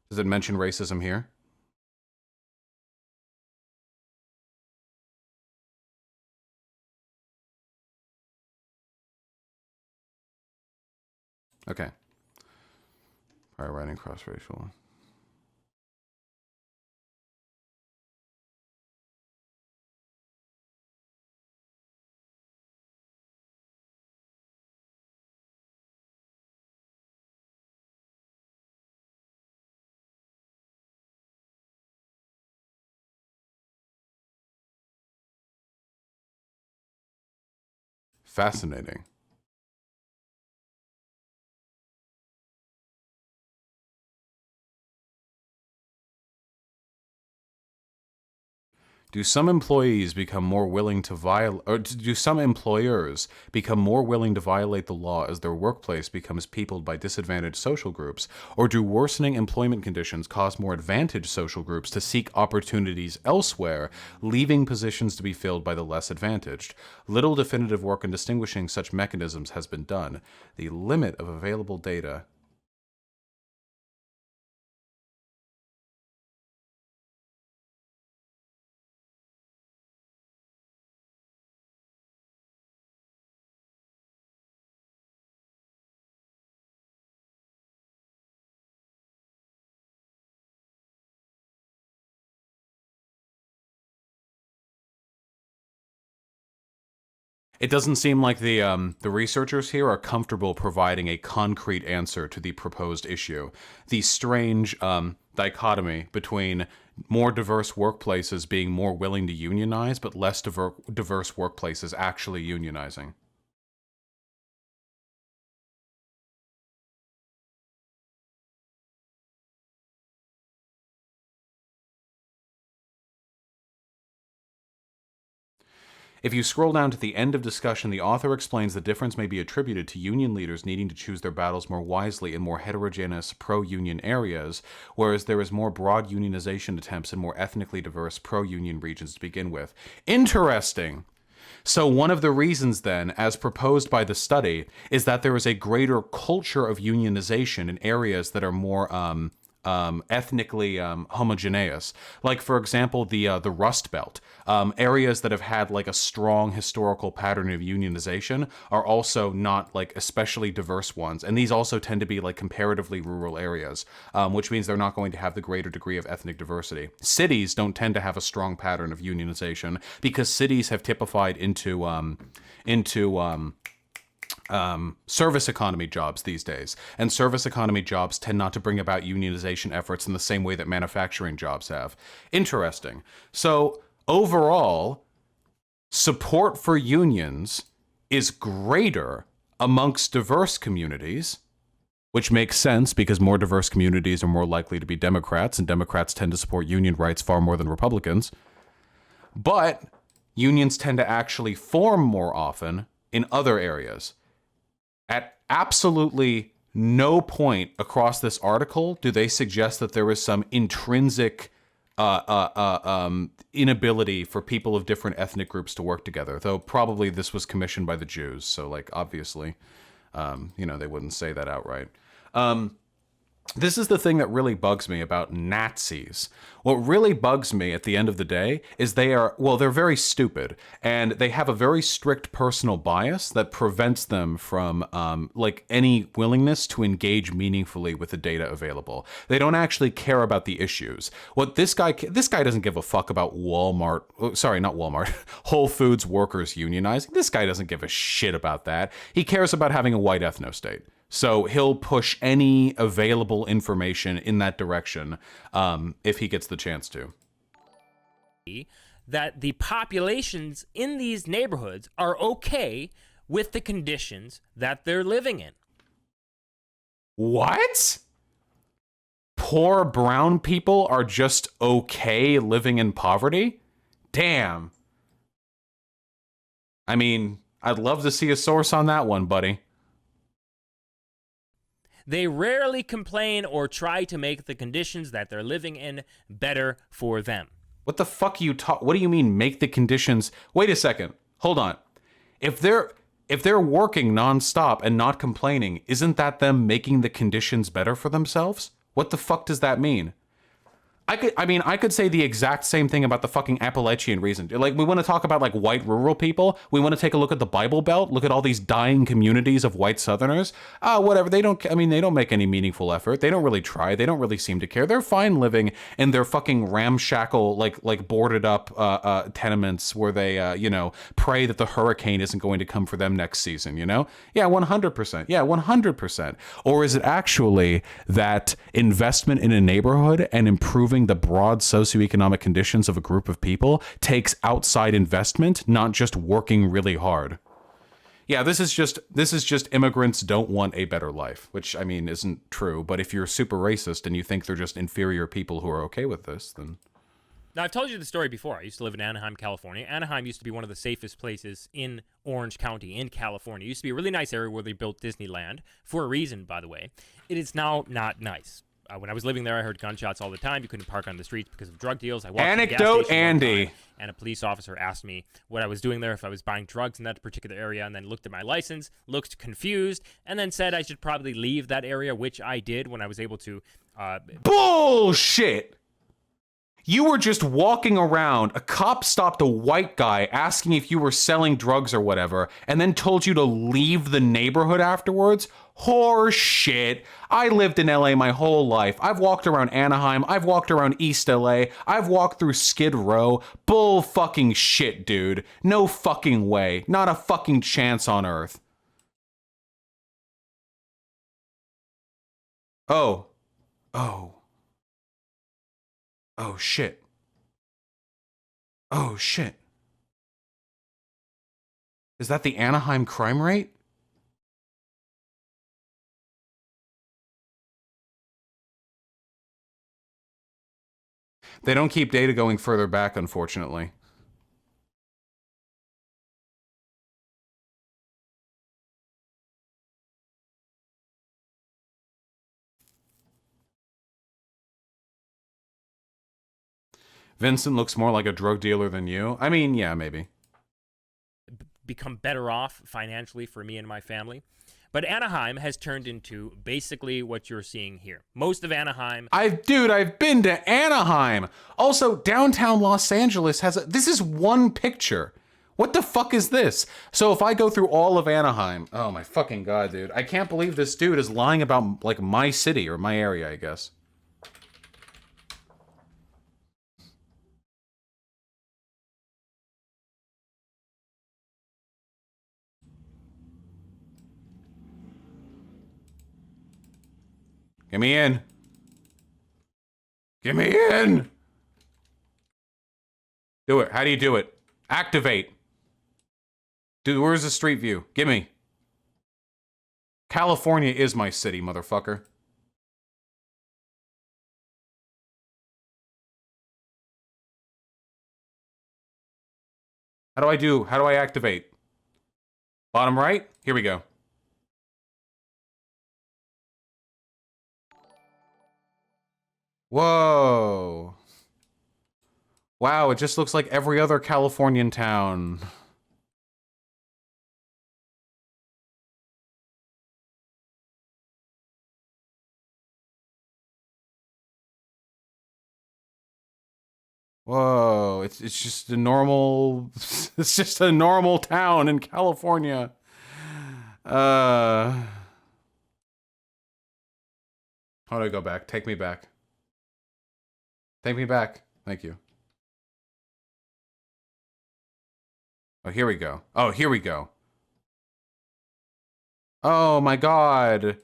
Does it mention racism here? Okay. Prior writing cross-racial. Fascinating. Do some employees become more willing to violate, or do some employers become more willing to violate the law as their workplace becomes peopled by disadvantaged social groups? Or do worsening employment conditions cause more advantaged social groups to seek opportunities elsewhere, leaving positions to be filled by the less advantaged? Little definitive work in distinguishing such mechanisms has been done. The limit of available data. It doesn't seem like the researchers here are comfortable providing a concrete answer to the proposed issue. The strange dichotomy between more diverse workplaces being more willing to unionize, but less diverse workplaces actually unionizing. If you scroll down to the end of discussion, the author explains the difference may be attributed to union leaders needing to choose their battles more wisely in more heterogeneous pro-union areas, whereas there is more broad unionization attempts in more ethnically diverse pro-union regions to begin with. Interesting. So one of the reasons then, as proposed by the study, is that there is a greater culture of unionization in areas that are more ethnically homogeneous. Like, for example, the Rust Belt. Areas that have had like a strong historical pattern of unionization are also not like especially diverse ones. And these also tend to be like comparatively rural areas, which means they're not going to have the greater degree of ethnic diversity. Cities don't tend to have a strong pattern of unionization because cities have typified into service economy jobs these days. And service economy jobs tend not to bring about unionization efforts in the same way that manufacturing jobs have. Interesting. So overall, support for unions is greater amongst diverse communities, which makes sense because more diverse communities are more likely to be Democrats, and Democrats tend to support union rights far more than Republicans. But unions tend to actually form more often in other areas. At absolutely no point across this article do they suggest that there is some intrinsic inability for people of different ethnic groups to work together. Though probably this was commissioned by the Jews, so like obviously, they wouldn't say that outright. This is the thing that really bugs me about Nazis. What really bugs me at the end of the day is they're very stupid, and they have a very strict personal bias that prevents them from any willingness to engage meaningfully with the data available. They don't actually care about the issues. What this guy doesn't give a fuck about Whole Foods workers unionizing. This guy doesn't give a shit about that. He cares about having a white ethno-state. So he'll push any available information in that direction if he gets the chance to. That the populations in these neighborhoods are okay with the conditions that they're living in. What? Poor brown people are just okay living in poverty? Damn. I mean, I'd love to see a source on that one, buddy. They rarely complain or try to make the conditions that they're living in better for them. What the fuck are you what do you mean make the conditions? Wait a second. Hold on. If they're working nonstop and not complaining, isn't that them making the conditions better for themselves? What the fuck does that mean? I could say the exact same thing about the fucking Appalachian region. Like, we want to talk about like white rural people. We want to take a look at the Bible Belt. Look at all these dying communities of white Southerners. Whatever. They don't make any meaningful effort. They don't really try. They don't really seem to care. They're fine living in their fucking ramshackle, like boarded up tenements where they pray that the hurricane isn't going to come for them next season. Yeah, 100%. Yeah, 100%. Or is it actually that investment in a neighborhood and improving the broad socioeconomic conditions of a group of people takes outside investment, not just working really hard? Yeah, this is just immigrants don't want a better life, which I mean isn't true, but if you're super racist and you think they're just inferior people who are okay with this, then Now, I've told you the story before. I used to live in Anaheim, California. Anaheim used to be one of the safest places in Orange County in California. It used to be a really nice area where they built Disneyland, for a reason, by the way. It is now not nice. When I was living there, I heard gunshots all the time. You couldn't park on the streets because of drug deals. I walked to the gas Anecdote station one Andy. time, and a police officer asked me what I was doing there, if I was buying drugs in that particular area, and then looked at my license, looked confused, and then said I should probably leave that area, which I did when I was able to. Bullshit! You were just walking around, a cop stopped a white guy asking if you were selling drugs or whatever, and then told you to leave the neighborhood afterwards? Horse shit. I lived in LA my whole life. I've walked around Anaheim, I've walked around East LA, I've walked through Skid Row. Bull fucking shit, dude. No fucking way. Not a fucking chance on earth. Oh. Oh. Oh, shit. Oh, shit. Is that the Anaheim crime rate? They don't keep data going further back, unfortunately. Vincent looks more like a drug dealer than you. I mean, yeah, maybe. Become better off financially for me and my family. But Anaheim has turned into basically what you're seeing here. Most of Anaheim. I've been to Anaheim. Also, downtown Los Angeles this is one picture. What the fuck is this? So if I go through all of Anaheim, oh my fucking God, dude. I can't believe this dude is lying about, like, my city or my area, I guess. Get me in. Get me in. Do it. How do you do it? Activate. Dude, where's the street view? Give me. California is my city, motherfucker. How do I activate? Bottom right? Here we go. Whoa. Wow, it just looks like every other Californian town. Whoa, it's just a normal it's just a normal town in California. How do I go back? Take me back. Take me back. Thank you. Oh, here we go. Oh, here we go. Oh my God.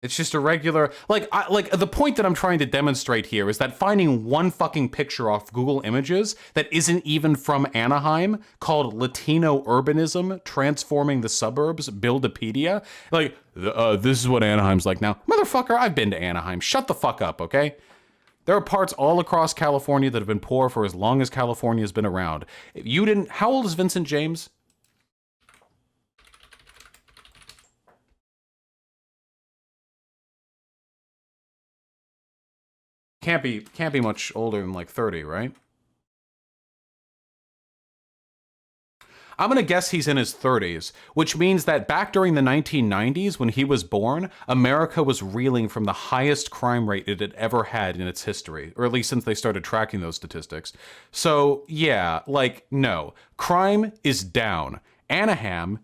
It's just a regular, like the point that I'm trying to demonstrate here is that finding one fucking picture off Google Images that isn't even from Anaheim, called Latino Urbanism Transforming the Suburbs, Buildopedia, like, this is what Anaheim's like now. Motherfucker, I've been to Anaheim. Shut the fuck up, okay? There are parts all across California that have been poor for as long as California's been around. If you didn't, how old is Vincent James? Can't be much older than like 30, right? I'm gonna guess he's in his 30s, which means that back during the 1990s, when he was born, America was reeling from the highest crime rate it had ever had in its history, or at least since they started tracking those statistics. So yeah, like, no, crime is down. Anaheim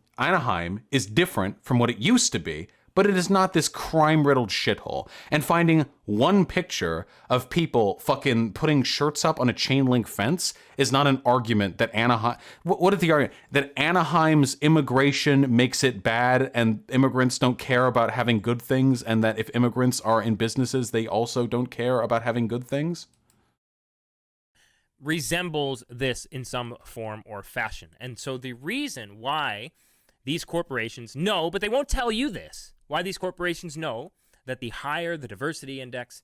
is different from what it used to be, but it is not this crime-riddled shithole. And finding one picture of people fucking putting shirts up on a chain link fence is not an argument that Anaheim... What is the argument? That Anaheim's immigration makes it bad and immigrants don't care about having good things, and that if immigrants are in businesses, they also don't care about having good things? Resembles this in some form or fashion. And so the reason why these corporations know, but they won't tell you this, why these corporations know that the higher the diversity index,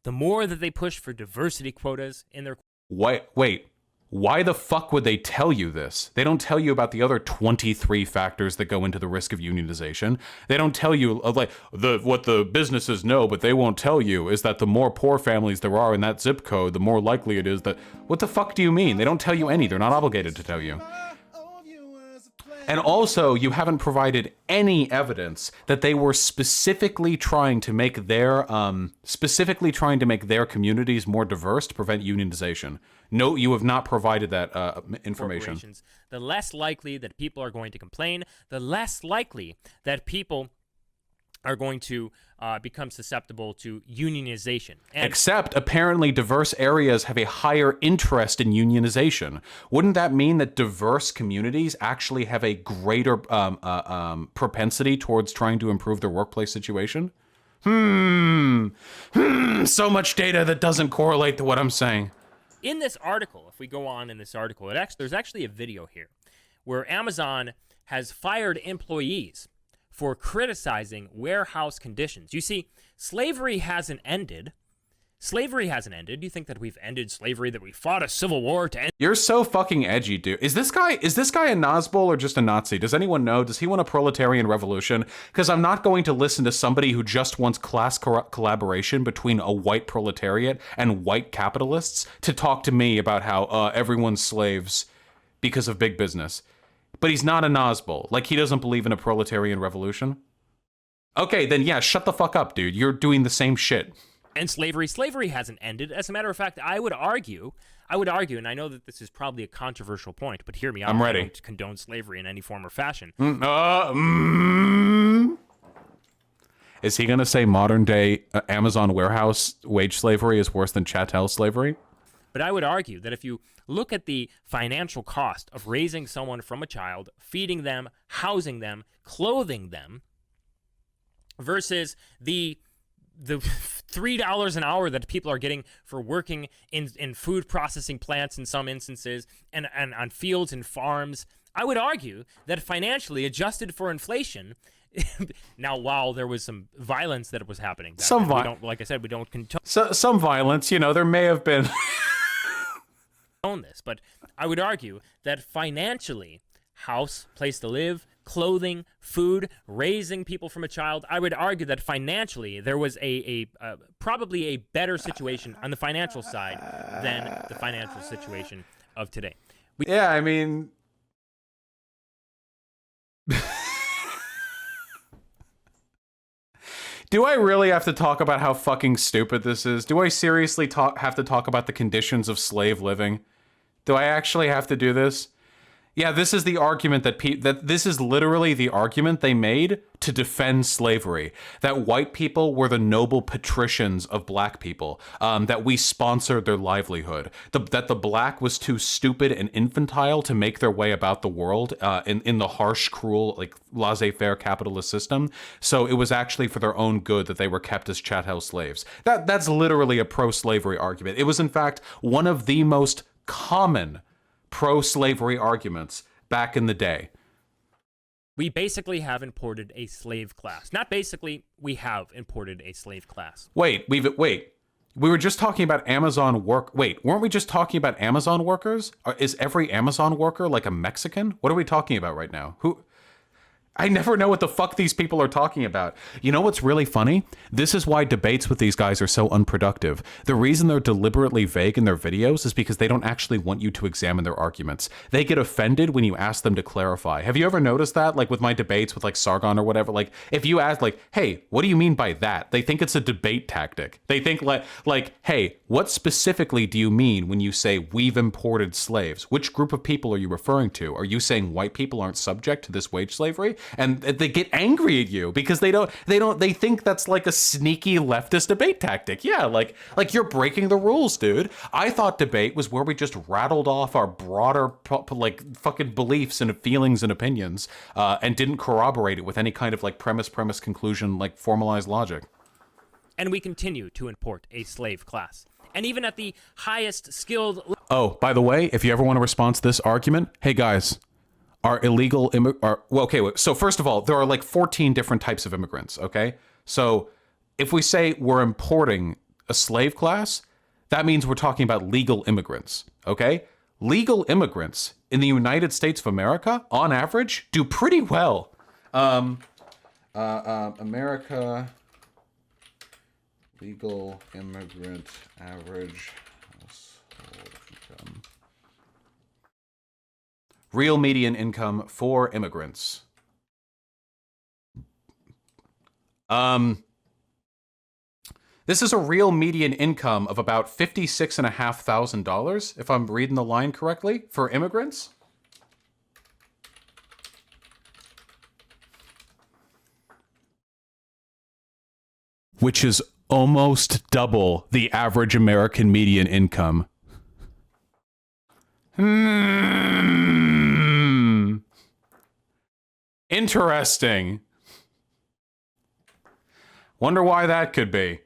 the more that they push for diversity quotas in their Wait. Why the fuck would they tell you this? They don't tell you about the other 23 factors that go into the risk of unionization. They don't tell you like what the businesses know, but they won't tell you is that the more poor families there are in that zip code, the more likely it is that. What the fuck do you mean? They don't tell you any. They're not obligated to tell you. And also, you haven't provided any evidence that they were specifically trying to make their communities more diverse to prevent unionization. No, you have not provided that information. The less likely that people are going to complain, the less likely that people are going to become susceptible to unionization. And except, apparently, diverse areas have a higher interest in unionization. Wouldn't that mean that diverse communities actually have a greater propensity towards trying to improve their workplace situation? So much data that doesn't correlate to what I'm saying. In this article, if we go on in this article, there's actually a video here where Amazon has fired employees for criticizing warehouse conditions. You see, slavery hasn't ended. Slavery hasn't ended. Do you think that we've ended slavery, that we fought a civil war to end? You're so fucking edgy, dude. Is this guy a Nazbol or just a Nazi? Does anyone know? Does he want a proletarian revolution? Because I'm not going to listen to somebody who just wants class collaboration between a white proletariat and white capitalists to talk to me about how everyone's slaves because of big business. But he's not a Nazbol. Like, he doesn't believe in a proletarian revolution. Okay, then yeah, shut the fuck up, dude. You're doing the same shit. And slavery hasn't ended. As a matter of fact, I would argue, and I know that this is probably a controversial point, but hear me out. I'm ready. I don't condone slavery in any form or fashion. Is he going to say modern day Amazon warehouse wage slavery is worse than chattel slavery? But I would argue that if you look at the financial cost of raising someone from a child, feeding them, housing them, clothing them, versus the $3 an hour that people are getting for working in food processing plants in some instances and on fields and farms, I would argue that financially adjusted for inflation. Now, while there was some violence that was happening, like I said, we don't condone some violence. You know, there may have been this, but I would argue that financially, house, place to live, clothing, food, raising people from a child, I would argue that financially there was probably a better situation on the financial side than the financial situation of today. Yeah, I mean, do I really have to talk about how fucking stupid this is? Do I seriously have to talk about the conditions of slave living? Do I actually have to do this? Yeah, this is the argument that this is literally the argument they made to defend slavery. That white people were the noble patricians of black people. That we sponsored their livelihood. That the black was too stupid and infantile to make their way about the world in the harsh, cruel, like laissez-faire capitalist system. So it was actually for their own good that they were kept as chattel slaves. That's literally a pro-slavery argument. It was in fact one of the most common pro-slavery arguments back in the day. We basically have imported a slave class. Not basically, we have imported a slave class. Wait. We were just talking about Amazon work. Wait, weren't we just talking about Amazon workers? Is every Amazon worker like a Mexican? What are we talking about right now? I never know what the fuck these people are talking about. You know what's really funny? This is why debates with these guys are so unproductive. The reason they're deliberately vague in their videos is because they don't actually want you to examine their arguments. They get offended when you ask them to clarify. Have you ever noticed that? Like with my debates with like Sargon or whatever, like if you ask like, hey, what do you mean by that? They think it's a debate tactic. They think like, hey, what specifically do you mean when you say we've imported slaves? Which group of people are you referring to? Are you saying white people aren't subject to this wage slavery? And they get angry at you because they think that's like a sneaky leftist debate tactic. Yeah, like you're breaking the rules, dude. I thought debate was where we just rattled off our broader like fucking beliefs and feelings and opinions and didn't corroborate it with any kind of like premise conclusion like formalized logic. And we continue to import a slave class. And even at the highest skilled... Oh, by the way, if you ever want to respond to this argument, hey guys, so first of all, there are like 14 different types of immigrants, okay? So if we say we're importing a slave class, that means we're talking about legal immigrants, okay? Legal immigrants in the United States of America, on average, do pretty well. America, legal immigrant average household income. Real median income for immigrants. This is a real median income of about $56,500, if I'm reading the line correctly, for immigrants. Which is almost double the average American median income. Interesting. Wonder why that could be.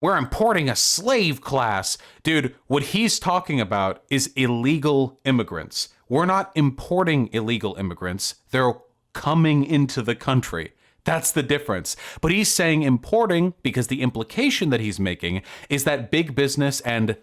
We're importing a slave class. Dude, what he's talking about is illegal immigrants. We're not importing illegal immigrants. They're coming into the country. That's the difference. But he's saying importing because the implication that he's making is that big business and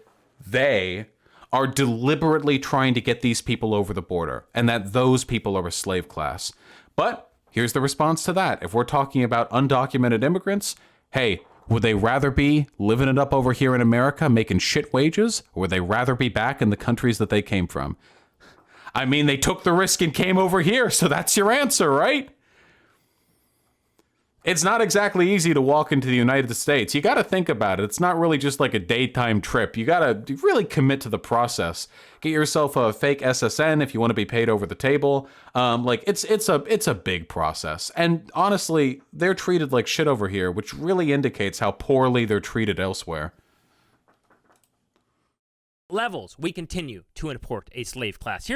they are deliberately trying to get these people over the border and that those people are a slave class. But here's the response to that. If we're talking about undocumented immigrants, hey, would they rather be living it up over here in America, making shit wages, or would they rather be back in the countries that they came from? I mean, they took the risk and came over here, so that's your answer, right? It's not exactly easy to walk into the United States. You got to think about it. It's not really just like a daytime trip. You got to really commit to the process. Get yourself a fake SSN if you want to be paid over the table. It's a big process. And honestly, they're treated like shit over here, which really indicates how poorly they're treated elsewhere. Levels, we continue to import a slave class.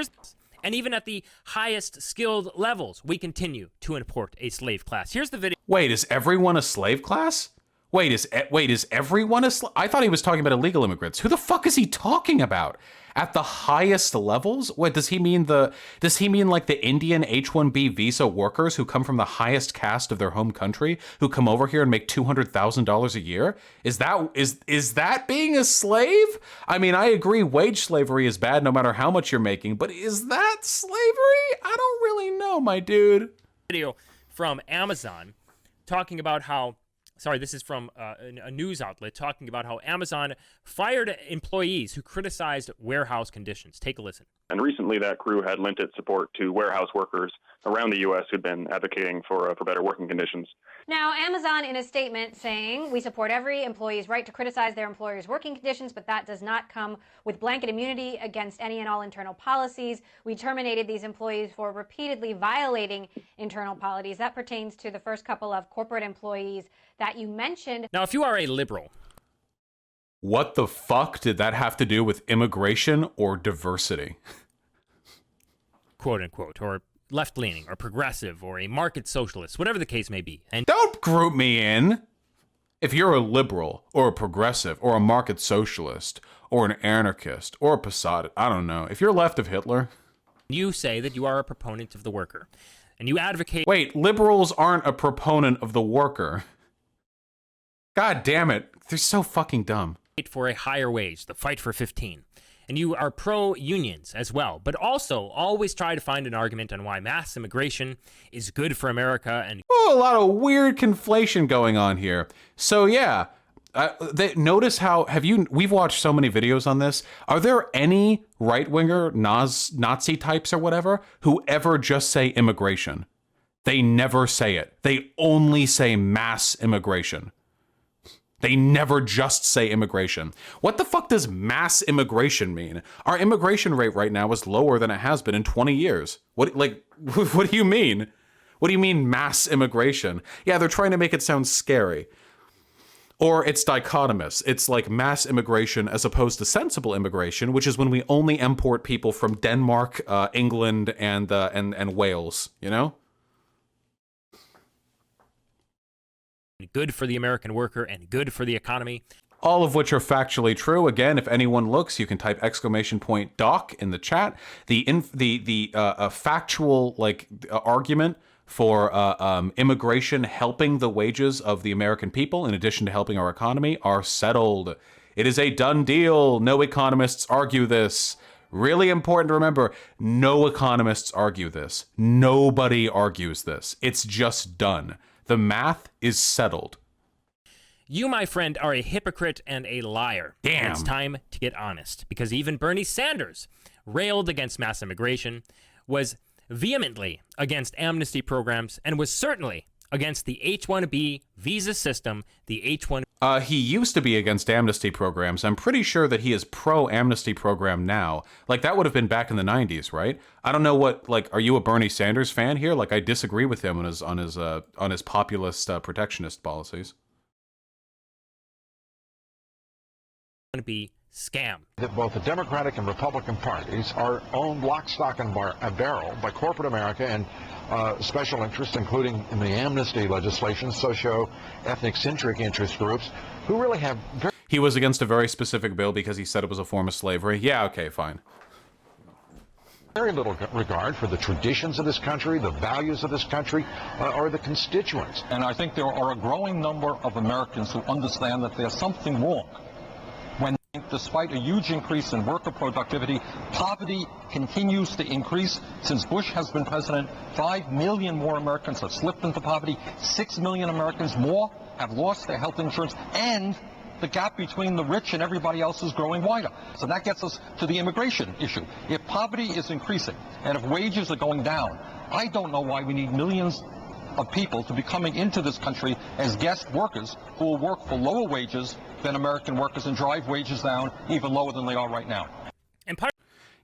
And even at the highest skilled levels, we continue to import a slave class. Here's the video. Wait, is everyone a slave class? Wait, is everyone a I thought he was talking about illegal immigrants. Who the fuck is he talking about? At the highest levels? What does he mean like the Indian H-1B visa workers who come from the highest caste of their home country, who come over here and make $200,000 a year? Is that being a slave? I mean, I agree wage slavery is bad no matter how much you're making, but is that slavery? I don't really know, my dude. Video from Amazon talking about how this is from a news outlet talking about how Amazon fired employees who criticized warehouse conditions. Take a listen. And recently that crew had lent its support to warehouse workers around the U.S. who'd been advocating for better working conditions. Now, Amazon in a statement saying, we support every employee's right to criticize their employer's working conditions, but that does not come with blanket immunity against any and all internal policies. We terminated these employees for repeatedly violating internal policies. That pertains to the first couple of corporate employees that you mentioned. Now, if you are a liberal, what the fuck did that have to do with immigration or diversity? Quote unquote, or left-leaning, or progressive, or a market socialist, whatever the case may be. And don't group me in. If you're a liberal, or a progressive, or a market socialist, or an anarchist, or a Passat, I don't know. If you're left of Hitler, you say that you are a proponent of the worker, and you advocate... Wait, liberals aren't a proponent of the worker. God damn it. They're so fucking dumb. For a higher wage, the fight for 15. And you are pro-unions as well, but also always try to find an argument on why mass immigration is good for America. And a lot of weird conflation going on here. So yeah, notice how we've watched so many videos on this. Are there any right-winger Nazi types or whatever who ever just say immigration? They never say it. They only say mass immigration. They never just say immigration. What the fuck does mass immigration mean? Our immigration rate right now is lower than it has been in 20 years. What do you mean? What do you mean mass immigration? Yeah, they're trying to make it sound scary. Or it's dichotomous. It's like mass immigration as opposed to sensible immigration, which is when we only import people from Denmark, England, and Wales, you know? Good for the American worker and good for the economy. All of which are factually true. Again, if anyone looks, you can type !doc in the chat. The factual argument for immigration helping the wages of the American people, in addition to helping our economy, are settled. It is a done deal. No economists argue this. Really important to remember, no economists argue this. Nobody argues this. It's just done. The math is settled. You, my friend, are a hypocrite and a liar. Damn. And it's time to get honest, because even Bernie Sanders railed against mass immigration, was vehemently against amnesty programs, and was certainly against the H-1B visa system, the H-1... He used to be against amnesty programs. I'm pretty sure that he is pro-amnesty program now. Like, that would have been back in the 90s, right? I don't know what, like, are you a Bernie Sanders fan here? Like, I disagree with him on his populist protectionist policies. be scam. That both the Democratic and Republican parties are owned lock, stock, and barrel by corporate America and special interests, including in the amnesty legislation, socio-ethnic-centric interest groups, who really have He was against a very specific bill because he said it was a form of slavery. Yeah, okay, fine. very little regard for the traditions of this country, the values of this country, or the constituents. And I think there are a growing number of Americans who understand that there's something wrong when, despite a huge increase in worker productivity, poverty continues to increase. Since Bush has been president, 5 million more Americans have slipped into poverty, 6 million Americans more have lost their health insurance, and the gap between the rich and everybody else is growing wider. So that gets us to the immigration issue. If poverty is increasing and if wages are going down, I don't know why we need millions of people to be coming into this country as guest workers who will work for lower wages than American workers and drive wages down even lower than they are right now. And part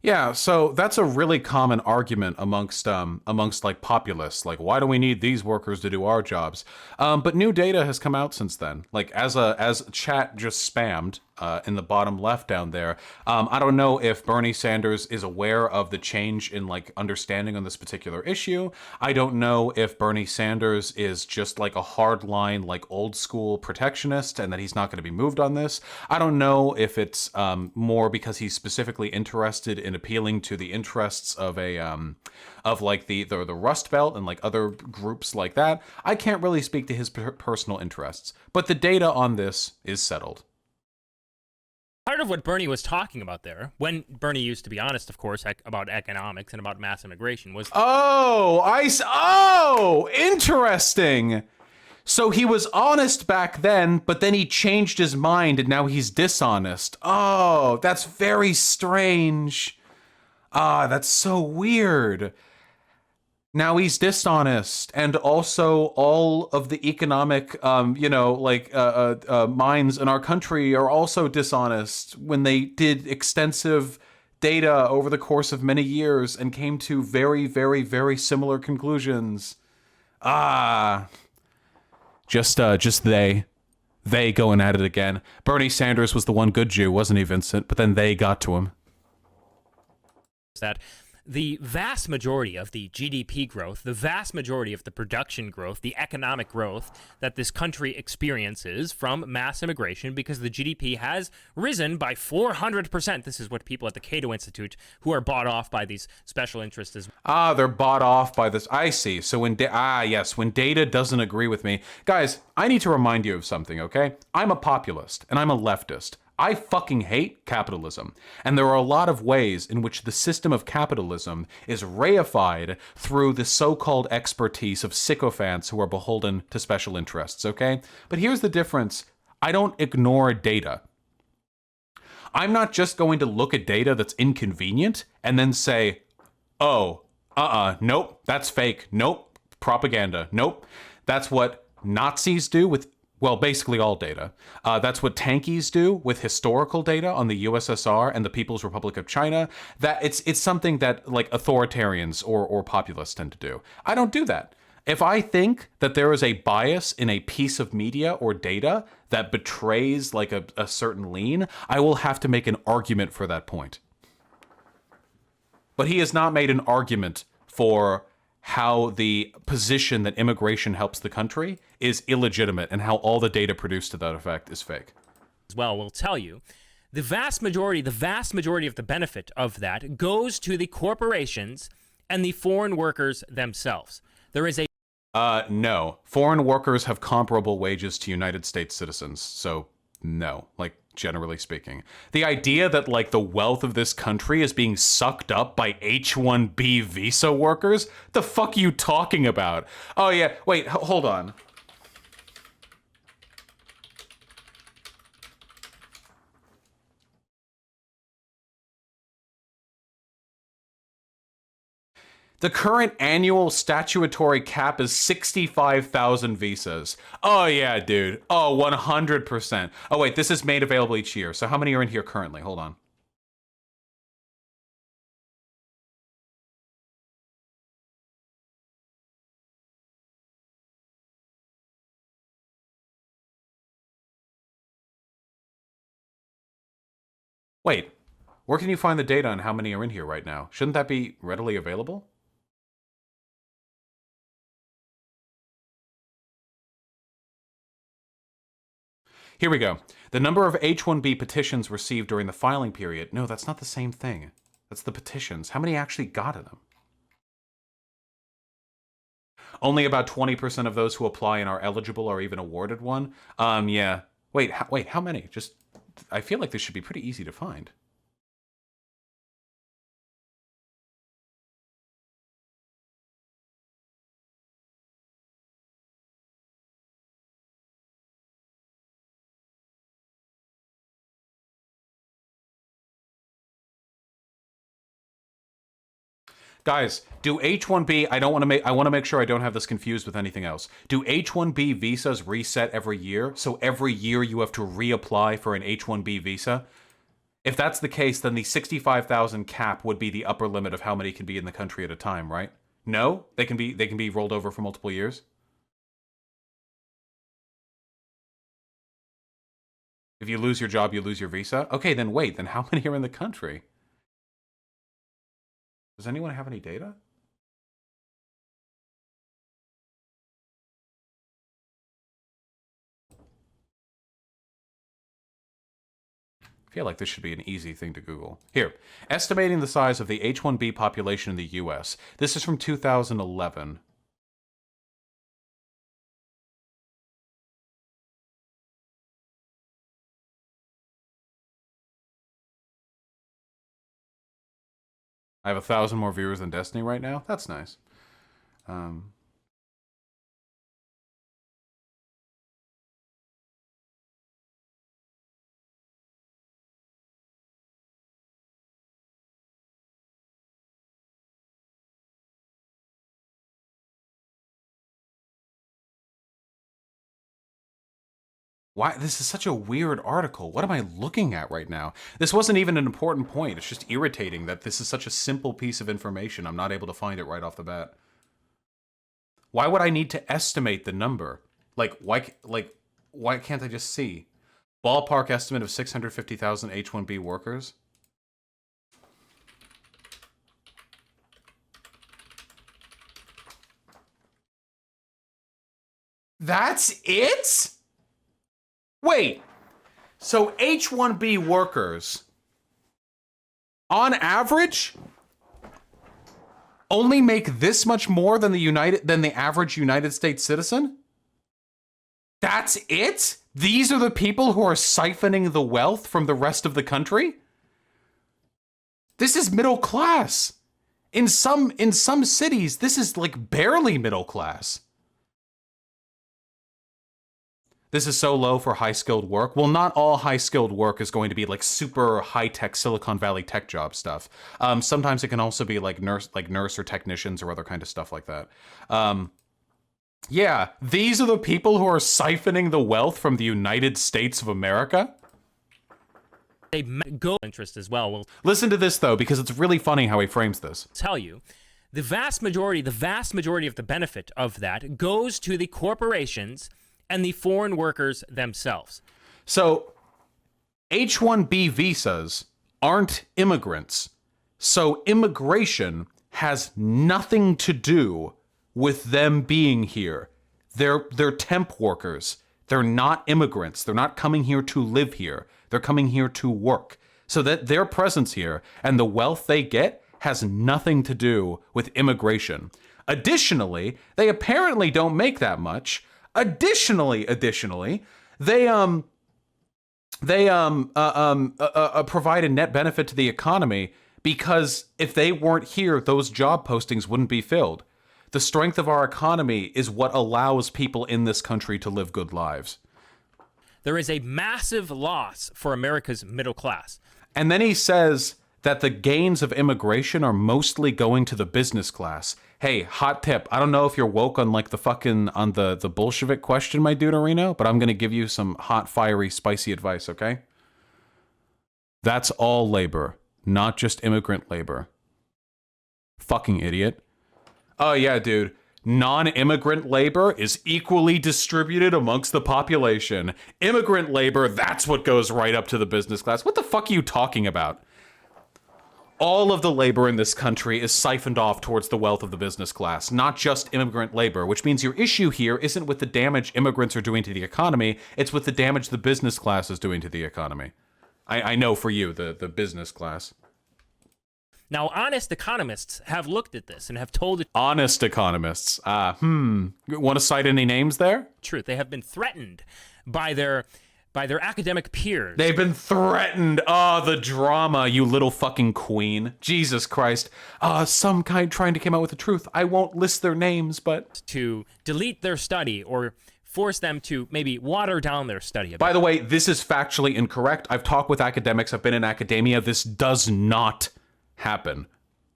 Yeah, so that's a really common argument amongst like populists. Like, why do we need these workers to do our jobs? But new data has come out since then. Like, as chat just spammed in the bottom left down there. I don't know if Bernie Sanders is aware of the change in like understanding on this particular issue. I don't know if Bernie Sanders is just like a hardline, like old school protectionist and that he's not going to be moved on this. I don't know if it's more because he's specifically interested in appealing to the interests of of like the Rust Belt and like other groups like that. I can't really speak to his personal interests, but the data on this is settled. Part of what Bernie was talking about there, when Bernie used to be honest, of course, about economics and about mass immigration, was... Oh, interesting. So he was honest back then, but then he changed his mind and now he's dishonest. Oh, that's very strange. That's so weird. Now he's dishonest, and also all of the economic, minds in our country are also dishonest when they did extensive data over the course of many years and came to very, very, very similar conclusions. Just they going at it again. Bernie Sanders was the one good Jew, wasn't he, Vincent? But then they got to him. That the vast majority of the GDP growth, the vast majority of the production growth, the economic growth that this country experiences from mass immigration, because the GDP has risen by 400%. This is what people at the Cato Institute, who are bought off by these special interests, They're bought off by this. I see. So when when data doesn't agree with me, guys, I need to remind you of something, okay? I'm a populist and I'm a leftist. I fucking hate capitalism, and there are a lot of ways in which the system of capitalism is reified through the so-called expertise of sycophants who are beholden to special interests, okay? But here's the difference. I don't ignore data. I'm not just going to look at data that's inconvenient and then say, nope, that's fake, nope, propaganda, nope. That's what Nazis do with basically all data. That's what tankies do with historical data on the USSR and the People's Republic of China. That it's something that like authoritarians or populists tend to do. I don't do that. If I think that there is a bias in a piece of media or data that betrays like a certain lean, I will have to make an argument for that point. But he has not made an argument for how the position that immigration helps the country is illegitimate and how all the data produced to that effect is fake. as well, will tell you the vast majority of the benefit of that goes to the corporations and the foreign workers themselves. There is a No. Foreign workers have comparable wages to United States citizens. So, no. Like, generally speaking. The idea that, like, the wealth of this country is being sucked up by H-1B visa workers? The fuck are you talking about? Oh, yeah. Wait, hold on. The current annual statutory cap is 65,000 visas. Oh, yeah, dude. Oh, 100%. Oh, wait, this is made available each year. So how many are in here currently? Hold on. Wait, where can you find the data on how many are in here right now? Shouldn't that be readily available? Here we go. The number of H-1B petitions received during the filing period. No, that's not the same thing. That's the petitions. How many actually got them? Only about 20% of those who apply and are eligible are even awarded one. Yeah. Wait, how many? Just, I feel like this should be pretty easy to find. Guys, do H-1B, I want to make sure I don't have this confused with anything else. Do H-1B visas reset every year? So every year you have to reapply for an H-1B visa? If that's the case, then the 65,000 cap would be the upper limit of how many can be in the country at a time, right? No? They can be rolled over for multiple years? If you lose your job, you lose your visa? Okay, then wait, then how many are in the country? Does anyone have any data? I feel like this should be an easy thing to Google. Here, estimating the size of the H-1B population in the US. This is from 2011. I have 1,000 more viewers than Destiny right now. That's nice. Why? This is such a weird article. What am I looking at right now? This wasn't even an important point. It's just irritating that this is such a simple piece of information. I'm not able to find it right off the bat. Why would I need to estimate the number? Why can't I just see? Ballpark estimate of 650,000 H-1B workers? That's it? Wait, so H-1B workers, on average, only make this much more than the average United States citizen? That's it? These are the people who are siphoning the wealth from the rest of the country? This is middle class. In some cities, this is like barely middle class. This is so low for high-skilled work. Well, not all high-skilled work is going to be like super high-tech Silicon Valley tech job stuff. Sometimes it can also be like nurse or technicians or other kind of stuff like that. Yeah, these are the people who are siphoning the wealth from the United States of America. They go interest as well. We'll listen to this though, because it's really funny how he frames this. tell you, the vast majority of the benefit of that goes to the corporations and the foreign workers themselves. So, H-1B visas aren't immigrants. So, immigration has nothing to do with them being here. They're temp workers. They're not immigrants. They're not coming here to live here. They're coming here to work. So that their presence here and the wealth they get has nothing to do with immigration. Additionally, they apparently don't make that much. Additionally, they provide a net benefit to the economy because if they weren't here, those job postings wouldn't be filled. The strength of our economy is what allows people in this country to live good lives. There is a massive loss for America's middle class. And then he says that the gains of immigration are mostly going to the business class. Hey, hot tip. I don't know if you're woke on like the Bolshevik question, my dude Reno, but I'm going to give you some hot, fiery, spicy advice, okay? That's all labor, not just immigrant labor. Fucking idiot. Oh yeah, dude. Non-immigrant labor is equally distributed amongst the population. Immigrant labor, that's what goes right up to the business class. What the fuck are you talking about? All of the labor in this country is siphoned off towards the wealth of the business class, not just immigrant labor, which means your issue here isn't with the damage immigrants are doing to the economy, it's with the damage the business class is doing to the economy. I know for you, the business class. Now, honest economists have looked at this and have told the Honest economists. Want to cite any names there? truth. They have been threatened by their academic peers. They've been threatened. Oh, the drama, you little fucking queen. Jesus Christ. Some kind trying to come out with the truth. I won't list their names, but... to delete their study or force them to maybe water down their study a bit. By the way, this is factually incorrect. I've talked with academics. I've been in academia. This does not happen.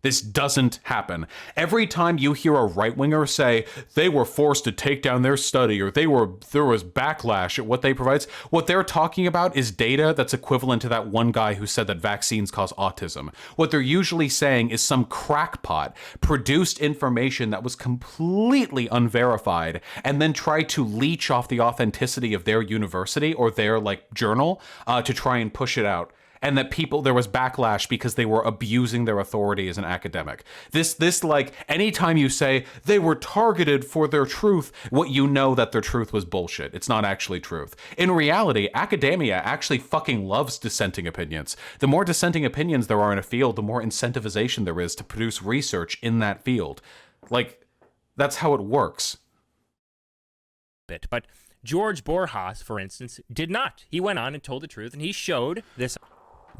This doesn't happen. Every time you hear a right-winger say they were forced to take down their study or there was backlash at what they provide, what they're talking about is data that's equivalent to that one guy who said that vaccines cause autism. What they're usually saying is some crackpot produced information that was completely unverified and then tried to leech off the authenticity of their university or their journal to try and push it out. And that there was backlash because they were abusing their authority as an academic. This anytime you say they were targeted for their truth, what you know that their truth was bullshit. It's not actually truth. In reality, academia actually fucking loves dissenting opinions. The more dissenting opinions there are in a field, the more incentivization there is to produce research in that field. That's how it works. But George Borjas, for instance, did not. He went on and told the truth, and he showed this.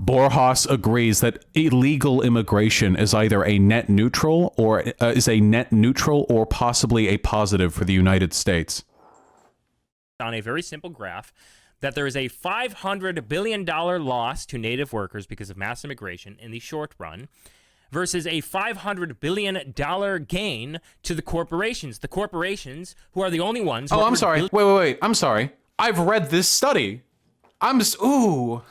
Borjas agrees that illegal immigration is either a net neutral or possibly a positive for the United States. On a very simple graph, that there is a $500 billion loss to native workers because of mass immigration in the short run versus a $500 billion gain to the corporations. The corporations who are the only ones... I'm sorry. Wait. I'm sorry. I've read this study. Ooh...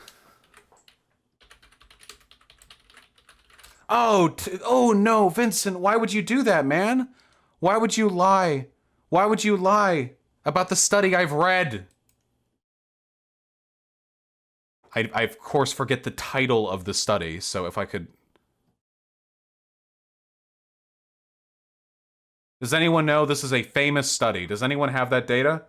Oh no, Vincent, why would you do that, man? Why would you lie? Why would you lie about the study I've read? I of course forget the title of the study, so if I could... Does anyone know this is a famous study? Does anyone have that data?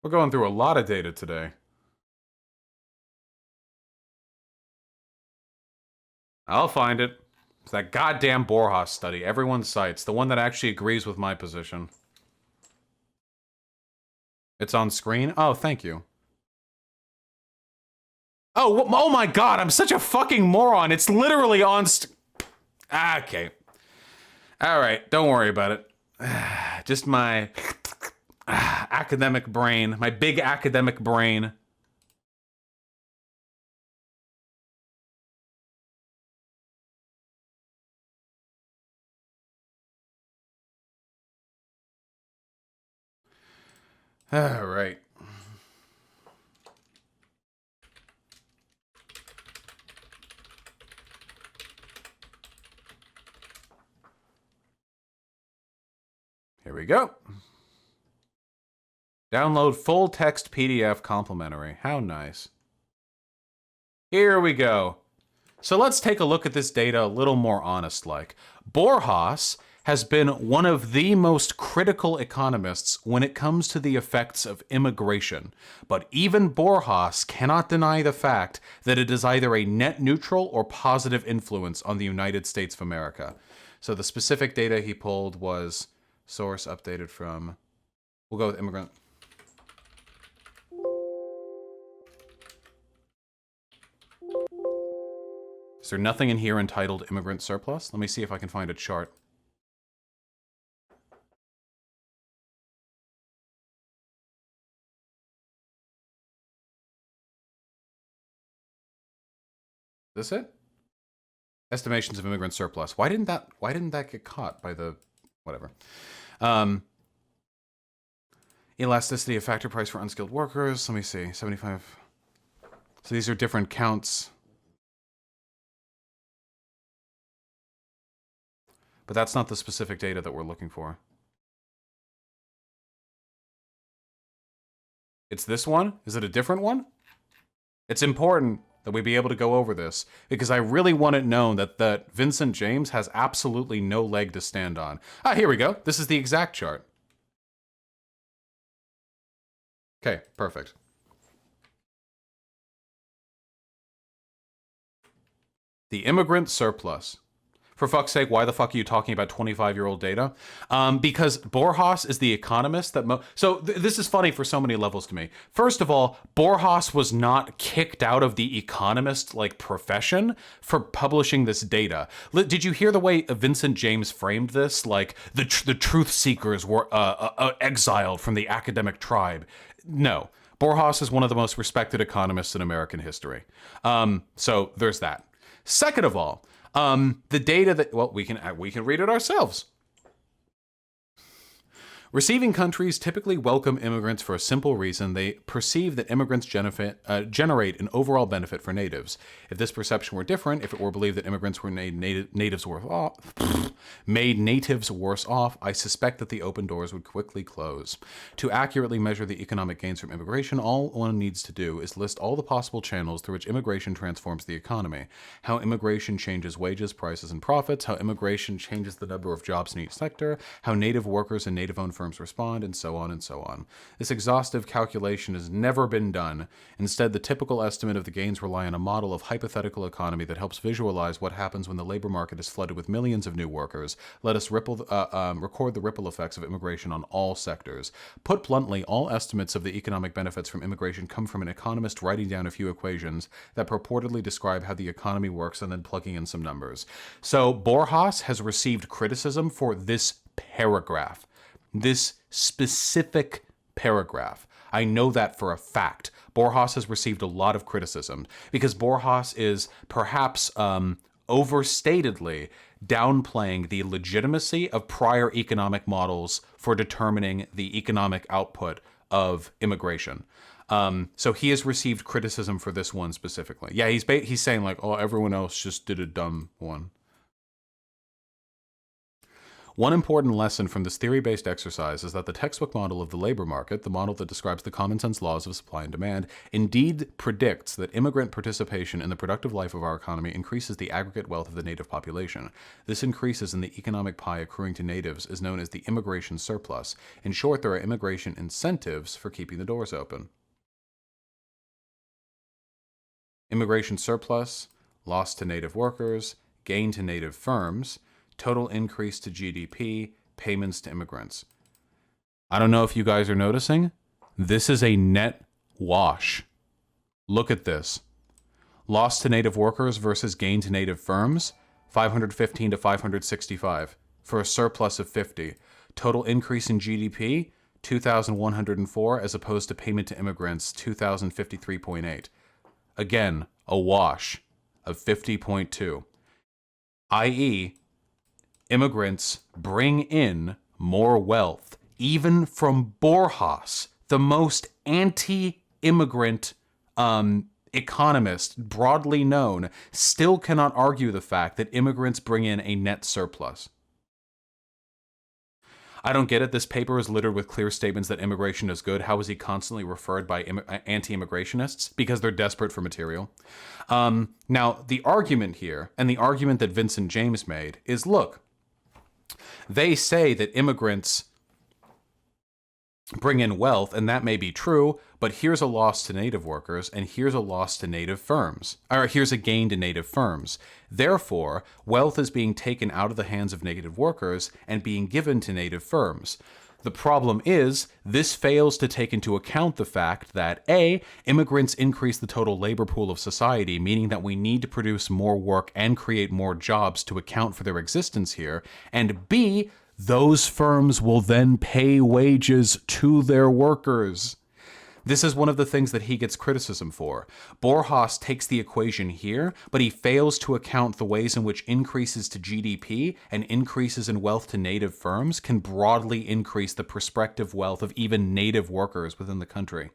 We're going through a lot of data today. I'll find it. It's that goddamn Borjas study everyone cites, the one that actually agrees with my position. It's on screen? Oh, thank you. Oh my god, I'm such a fucking moron. It's literally on okay. Alright, don't worry about it. Just my... academic brain, my big academic brain. All right. Here we go. Download full text PDF complimentary. How nice. Here we go. So let's take a look at this data a little more honest-like. Borjas has been one of the most critical economists when it comes to the effects of immigration. But even Borjas cannot deny the fact that it is either a net neutral or positive influence on the United States of America. So the specific data he pulled was source updated from, we'll go with immigrant. Is there nothing in here entitled immigrant surplus? Let me see if I can find a chart. Is this it? Estimations of immigrant surplus. Why didn't that get caught by the whatever? Elasticity of factor price for unskilled workers. Let me see. 75. So these are different counts. But that's not the specific data that we're looking for. It's this one? Is it a different one? It's important that we be able to go over this, because I really want it known that Vincent James has absolutely no leg to stand on. Ah, here we go. This is the exact chart. Okay, perfect. The immigrant surplus. For fuck's sake, why the fuck are you talking about 25-year-old data? Because Borjas is the economist that... this is funny for so many levels to me. First of all, Borjas was not kicked out of the economist profession for publishing this data. Did you hear the way Vincent James framed this? Like, the truth seekers were exiled from the academic tribe. No. Borjas is one of the most respected economists in American history. So there's that. Second of all, the data that, well, we can read it ourselves. Receiving countries typically welcome immigrants for a simple reason. They perceive that immigrants generate an overall benefit for natives. If this perception were different, if it were believed that immigrants were made natives worse off, I suspect that the open doors would quickly close. To accurately measure the economic gains from immigration, all one needs to do is list all the possible channels through which immigration transforms the economy. How immigration changes wages, prices, and profits, how immigration changes the number of jobs in each sector, how native workers and native-owned firms respond, and so on and so on. This exhaustive calculation has never been done. Instead, the typical estimate of the gains rely on a model of hypothetical economy that helps visualize what happens when the labor market is flooded with millions of new workers. Let us record the ripple effects of immigration on all sectors. Put bluntly, all estimates of the economic benefits from immigration come from an economist writing down a few equations that purportedly describe how the economy works and then plugging in some numbers. So Borjas has received criticism for this paragraph. This specific paragraph. I know that for a fact. Borjas has received a lot of criticism because Borjas is perhaps overstatedly downplaying the legitimacy of prior economic models for determining the economic output of immigration. So he has received criticism for this one specifically. Yeah, he's saying like, oh, everyone else just did a dumb one. One important lesson from this theory-based exercise is that the textbook model of the labor market, the model that describes the common-sense laws of supply and demand, indeed predicts that immigrant participation in the productive life of our economy increases the aggregate wealth of the native population. This increases in the economic pie accruing to natives is known as the immigration surplus. In short, there are immigration incentives for keeping the doors open. Immigration surplus, loss to native workers, gain to native firms, total increase to GDP, payments to immigrants. I don't know if you guys are noticing. This is a net wash. Look at this. Loss to native workers versus gain to native firms, 515 to 565, for a surplus of 50. Total increase in GDP, 2,104, as opposed to payment to immigrants, 2,053.8. Again, a wash of 50.2. i.e., immigrants bring in more wealth, even from Borjas, the most anti-immigrant economist broadly known, still cannot argue the fact that immigrants bring in a net surplus. I don't get it. This paper is littered with clear statements that immigration is good. How is he constantly referred by anti-immigrationists? Because they're desperate for material. Now, the argument here, and the argument that Vincent James made, is, look, they say that immigrants bring in wealth, and that may be true, but here's a loss to native workers, and here's a loss to native firms. Or here's a gain to native firms. Therefore, wealth is being taken out of the hands of native workers and being given to native firms. The problem is, this fails to take into account the fact that A, immigrants increase the total labor pool of society, meaning that we need to produce more work and create more jobs to account for their existence here, and B, those firms will then pay wages to their workers. This is one of the things that he gets criticism for. Borjas takes the equation here, but he fails to account the ways in which increases to GDP and increases in wealth to native firms can broadly increase the prospective wealth of even native workers within the country.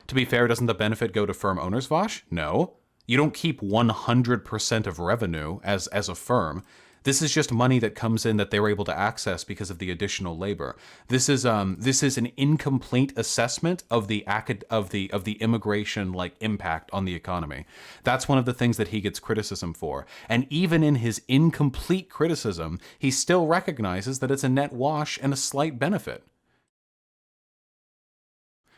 To be fair, doesn't the benefit go to firm owners, Vosh? No. You don't keep 100% of revenue as a firm. This is just money that comes in that they're able to access because of the additional labor. This is an incomplete assessment of the immigration impact on the economy. That's one of the things that he gets criticism for. And even in his incomplete criticism, he still recognizes that it's a net wash and a slight benefit.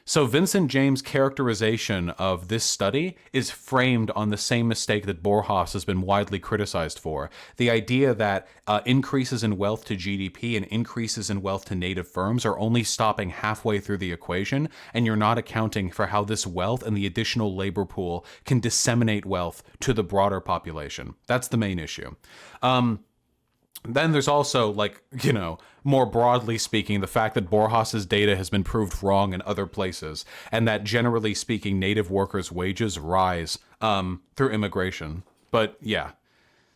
So Vincent James' characterization of this study is framed on the same mistake that Borjas has been widely criticized for. The idea that increases in wealth to GDP and increases in wealth to native firms are only stopping halfway through the equation, and you're not accounting for how this wealth and the additional labor pool can disseminate wealth to the broader population. That's the main issue. Then there's also, more broadly speaking, the fact that Borjas's data has been proved wrong in other places, and that generally speaking, native workers' wages rise through immigration. But yeah,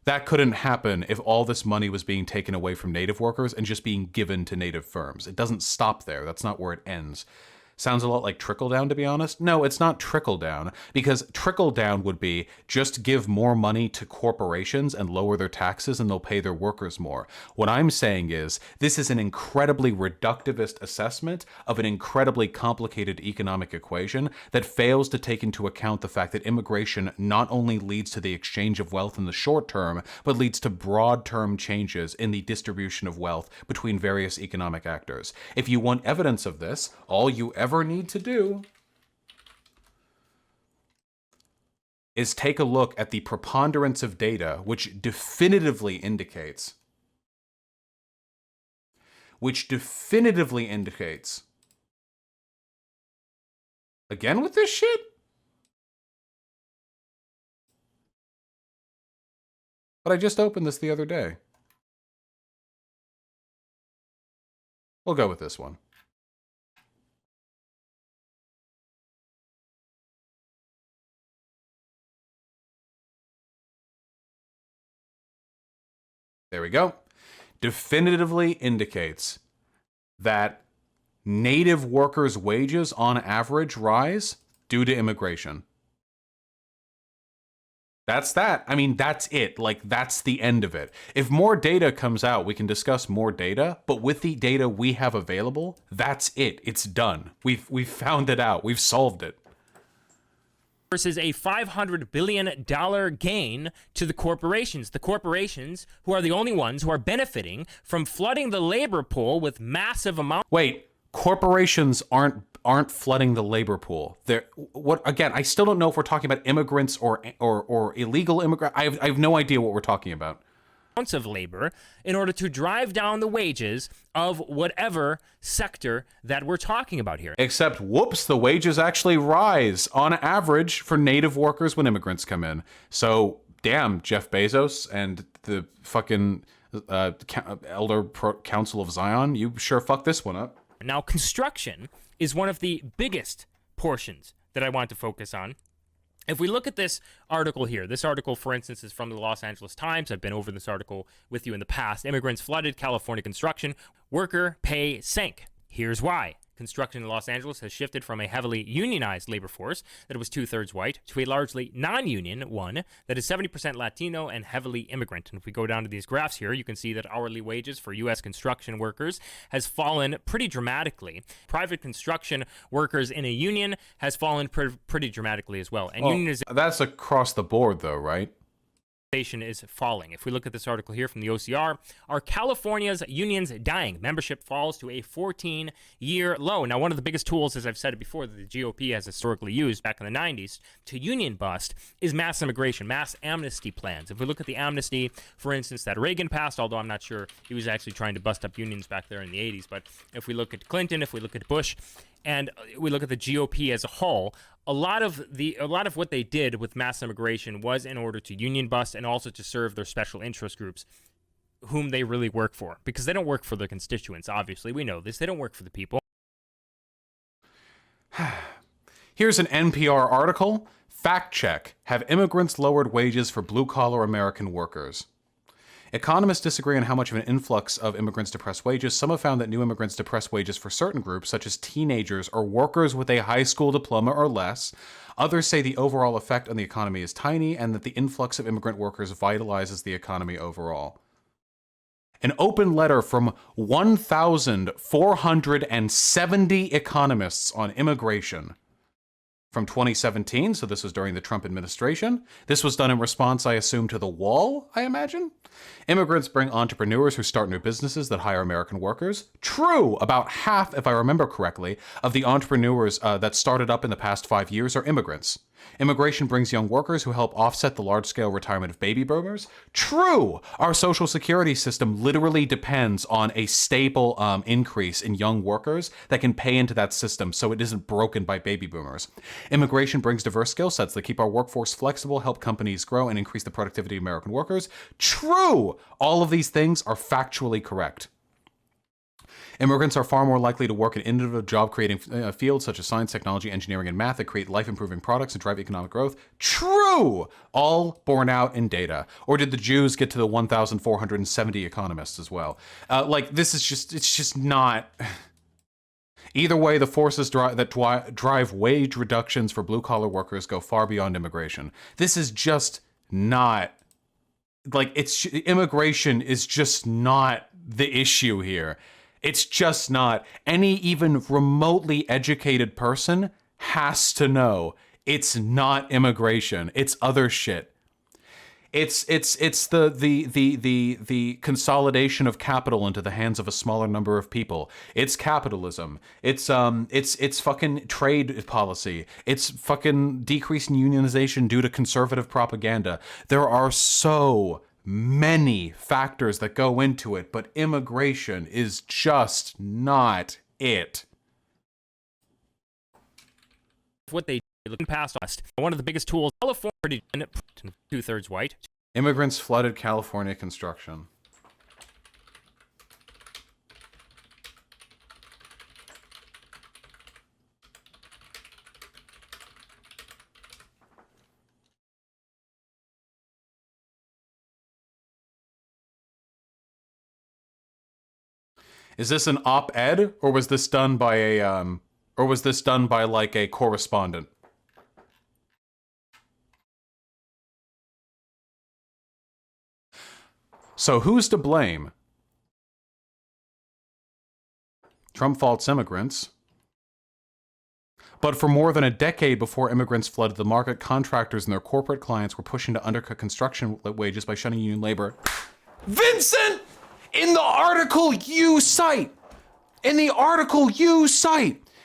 that couldn't happen if all this money was being taken away from native workers and just being given to native firms. It doesn't stop there. That's not where it ends. Sounds a lot like trickle down, to be honest. No, it's not trickle down, because trickle down would be just give more money to corporations and lower their taxes and they'll pay their workers more. What I'm saying is this is an incredibly reductivist assessment of an incredibly complicated economic equation that fails to take into account the fact that immigration not only leads to the exchange of wealth in the short term, but leads to broad term changes in the distribution of wealth between various economic actors. If you want evidence of this, all you ever need to do is take a look at the preponderance of data which definitively indicates again with this shit? But I just opened this the other day. We'll go with this one. There we go. Definitively indicates that native workers' wages on average rise due to immigration. That's that. I mean, that's it. That's the end of it. If more data comes out, we can discuss more data, but with the data we have available, that's it. It's done. We've found it out. We've solved it. Versus a $500 billion gain to the corporations who are the only ones who are benefiting from flooding the labor pool with massive amounts. Wait, corporations aren't flooding the labor pool. I still don't know if we're talking about immigrants or illegal immigrants. I have no idea what we're talking about. Of labor in order to drive down the wages of whatever sector that we're talking about here. Except, whoops, the wages actually rise on average for native workers when immigrants come in. So, damn, Jeff Bezos and the fucking Elder Council of Zion, you sure fucked this one up. Now, construction is one of the biggest portions that I want to focus on. If we look at this article here, this article, for instance, is from the Los Angeles Times. I've been over this article with you in the past. Immigrants flooded California construction. Worker pay sank. Here's why. construction in Los Angeles has shifted from a heavily unionized labor force that was 2/3 white to a largely non-union one that is 70% Latino and heavily immigrant. And if we go down to these graphs here, you can see that hourly wages for U.S. construction workers has fallen pretty dramatically. Private construction workers in a union has fallen pretty dramatically as well. And unionization, that's across the board, though, right? is falling. If we look at this article here from the OCR, are California's unions dying? Membership falls to a 14-year low. Now, one of the biggest tools, as I've said it before, that the GOP has historically used back in the 90s to union bust is mass immigration, mass amnesty plans. If we look at the amnesty, for instance, that Reagan passed, although I'm not sure he was actually trying to bust up unions back there in the 80s, but if we look at Clinton, if we look at Bush, and we look at the GOP as a whole, a lot of what they did with mass immigration was in order to union bust and also to serve their special interest groups whom they really work for, because they don't work for their constituents. Obviously, we know this. They don't work for the people. Here's an NPR article. Fact check. Have immigrants lowered wages for blue-collar American workers? Economists disagree on how much of an influx of immigrants depress wages. Some have found that new immigrants depress wages for certain groups, such as teenagers or workers with a high school diploma or less. Others say the overall effect on the economy is tiny and that the influx of immigrant workers vitalizes the economy overall. An open letter from 1,470 economists on immigration from 2017, so this was during the Trump administration. This was done in response, I assume, to the wall, I imagine. Immigrants bring entrepreneurs who start new businesses that hire American workers. True, about half, if I remember correctly, of the entrepreneurs that started up in the past 5 years are immigrants. Immigration brings young workers who help offset the large-scale retirement of baby boomers. True! Our social security system literally depends on a stable increase in young workers that can pay into that system so it isn't broken by baby boomers. Immigration brings diverse skill sets that keep our workforce flexible, help companies grow, and increase the productivity of American workers. True! All of these things are factually correct. Immigrants are far more likely to work in innovative job-creating fields such as science, technology, engineering, and math that create life-improving products and drive economic growth. True! All borne out in data. Or did the Jews get to the 1,470 economists as well? This is just, it's just not... Either way, the forces that drive wage reductions for blue-collar workers go far beyond immigration. This is just not... immigration is just not the issue here. It's just not. Any even remotely educated person has to know it's not immigration. It's other shit. It's the consolidation of capital into the hands of a smaller number of people. It's capitalism. It's fucking trade policy. It's fucking decreasing unionization due to conservative propaganda. There are so many factors that go into it, but immigration is just not it. What they looking past us, one of the biggest tools, California, 2/3 white. Immigrants flooded California construction. Is this an op-ed, or was this done by a like a correspondent? So who's to blame? Trump faults immigrants. But for more than a decade before immigrants flooded the market, contractors and their corporate clients were pushing to undercut construction wages by shunning union labor. Vincent! In the article you cite,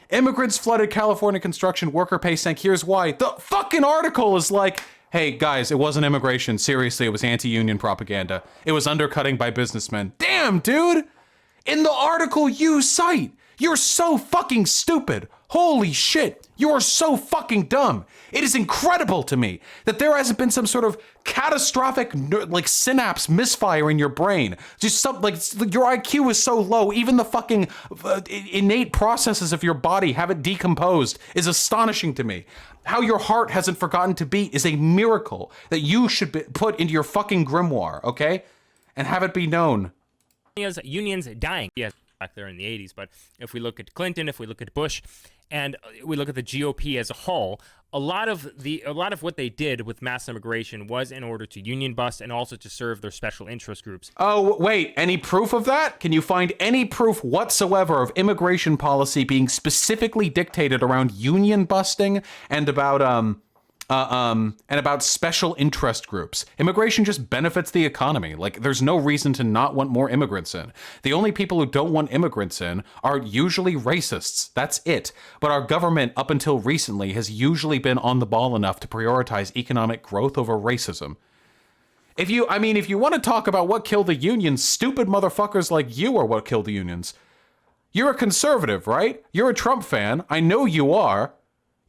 immigrants flooded California construction, worker pay sank, here's why. The fucking article is like, hey guys, it wasn't immigration, seriously, it was anti-union propaganda. It was undercutting by businessmen. Damn, dude! In the article you cite, you're so fucking stupid. Holy shit, you are so fucking dumb. It is incredible to me that there hasn't been some sort of catastrophic synapse misfire in your brain. Just some your IQ is so low, even the fucking innate processes of your body haven't decomposed is astonishing to me. How your heart hasn't forgotten to beat is a miracle that you should put into your fucking grimoire, okay? And have it be known. Unions dying. Yes. back there in the 80s. But if we look at Clinton, if we look at Bush, and we look at the GOP as a whole, a lot of what they did with mass immigration was in order to union bust and also to serve their special interest groups. Oh, wait, any proof of that? Can you find any proof whatsoever of immigration policy being specifically dictated around union busting and about special interest groups? Immigration just benefits the economy. Like, there's no reason to not want more immigrants in. The only people who don't want immigrants in are usually racists. That's it. But our government, up until recently, has usually been on the ball enough to prioritize economic growth over racism. If you want to talk about what killed the unions, stupid motherfuckers like you are what killed the unions. You're a conservative, right? You're a Trump fan. I know you are.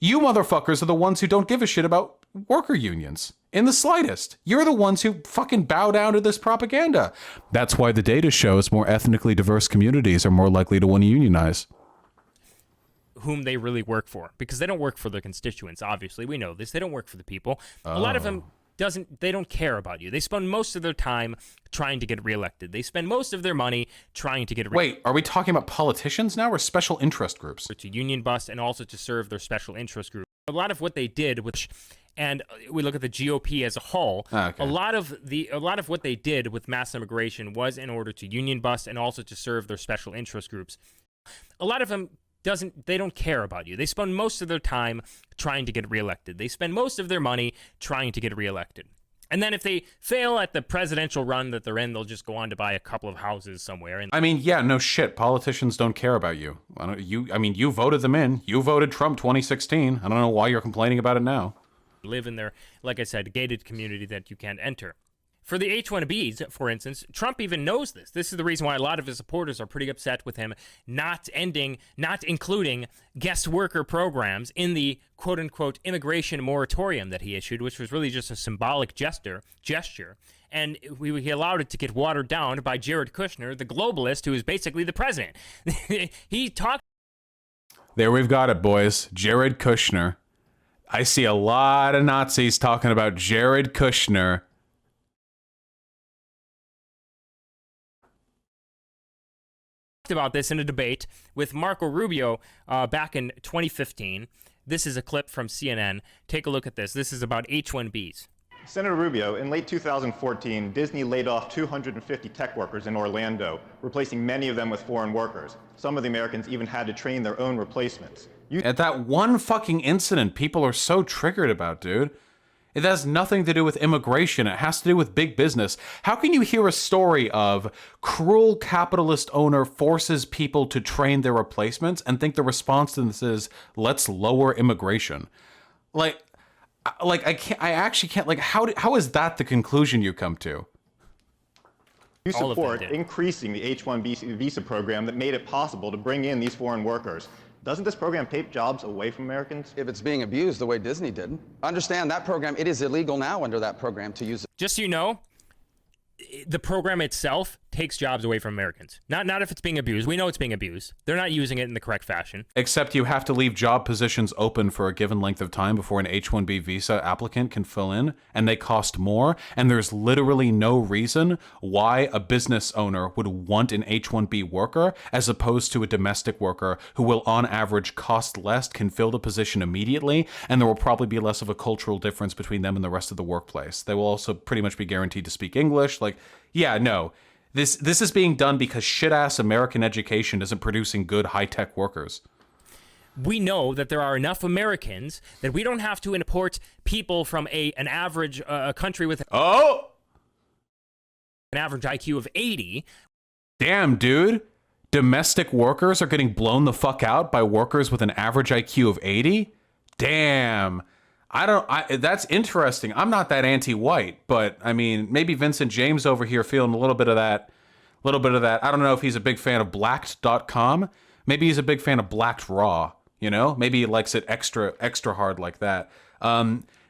You motherfuckers are the ones who don't give a shit about worker unions in the slightest. You're the ones who fucking bow down to this propaganda. That's why the data shows more ethnically diverse communities are more likely to want to unionize. Whom they really work for, because they don't work for their constituents. Obviously, we know this. They don't work for the people. A lot of them they don't care about you. They spend most of their time trying to get reelected. They spend most of their money trying to get Wait, are we talking about politicians now or special interest groups? To union bust and also to serve their special interest group. A lot of what they did, and we look at the GOP as a whole, okay. a lot of what they did with mass immigration was in order to union bust and also to serve their special interest groups. A lot of them they don't care about you. They spend most of their time trying to get reelected. They spend most of their money trying to get reelected. And then if they fail at the presidential run that they're in, they'll just go on to buy a couple of houses somewhere. And yeah, no shit. Politicians don't care about you. You voted them in. You voted Trump 2016. I don't know why you're complaining about it now. Live in their, like I said, gated community that you can't enter. For the H-1Bs, for instance, Trump even knows this. This is the reason why a lot of his supporters are pretty upset with him not including guest worker programs in the quote-unquote immigration moratorium that he issued, which was really just a symbolic gesture. And he allowed it to get watered down by Jared Kushner, the globalist who is basically the president. He talked. There we've got it, boys. Jared Kushner. I see a lot of Nazis talking about Jared Kushner. About this in a debate with Marco Rubio back in 2015. This is a clip from CNN. Take a look at this. This is about H-1Bs. Senator Rubio, in late 2014, Disney laid off 250 tech workers in Orlando, replacing many of them with foreign workers. Some of the Americans even had to train their own replacements. At that one fucking incident people are so triggered about, dude. It has nothing to do with immigration. It has to do with big business. How can you hear a story of cruel capitalist owner forces people to train their replacements and think the response to this is, let's lower immigration? I actually can't, how is that the conclusion you come to? You support increasing the H-1B visa program that made it possible to bring in these foreign workers. Doesn't this program take jobs away from Americans? If it's being abused the way Disney did. Understand that program, it is illegal now under that program to use it. Just so you know, the program itself takes jobs away from Americans. Not if it's being abused. We know it's being abused. They're not using it in the correct fashion. Except you have to leave job positions open for a given length of time before an H-1B visa applicant can fill in, and they cost more, and there's literally no reason why a business owner would want an H-1B worker as opposed to a domestic worker who will on average cost less, can fill the position immediately, and there will probably be less of a cultural difference between them and the rest of the workplace. They will also pretty much be guaranteed to speak English. This is being done because shit-ass American education isn't producing good high-tech workers. We know that there are enough Americans that we don't have to import people from an average country with an average IQ of 80. Damn, dude. Domestic workers are getting blown the fuck out by workers with an average IQ of 80? Damn. That's interesting. I'm not that anti-white, but I mean, maybe Vincent James over here feeling a little bit of that. I don't know if he's a big fan of blacked.com. Maybe he's a big fan of Blacked Raw, Maybe he likes it extra hard like that.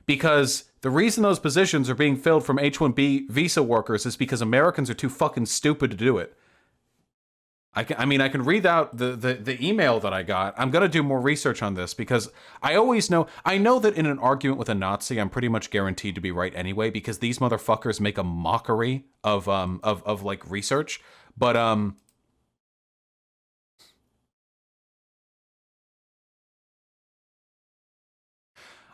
Because the reason those positions are being filled from H-1B visa workers is because Americans are too fucking stupid to do it. I can read out the email that I got. I'm going to do more research on this because I know that in an argument with a Nazi, I'm pretty much guaranteed to be right anyway, because these motherfuckers make a mockery of research. But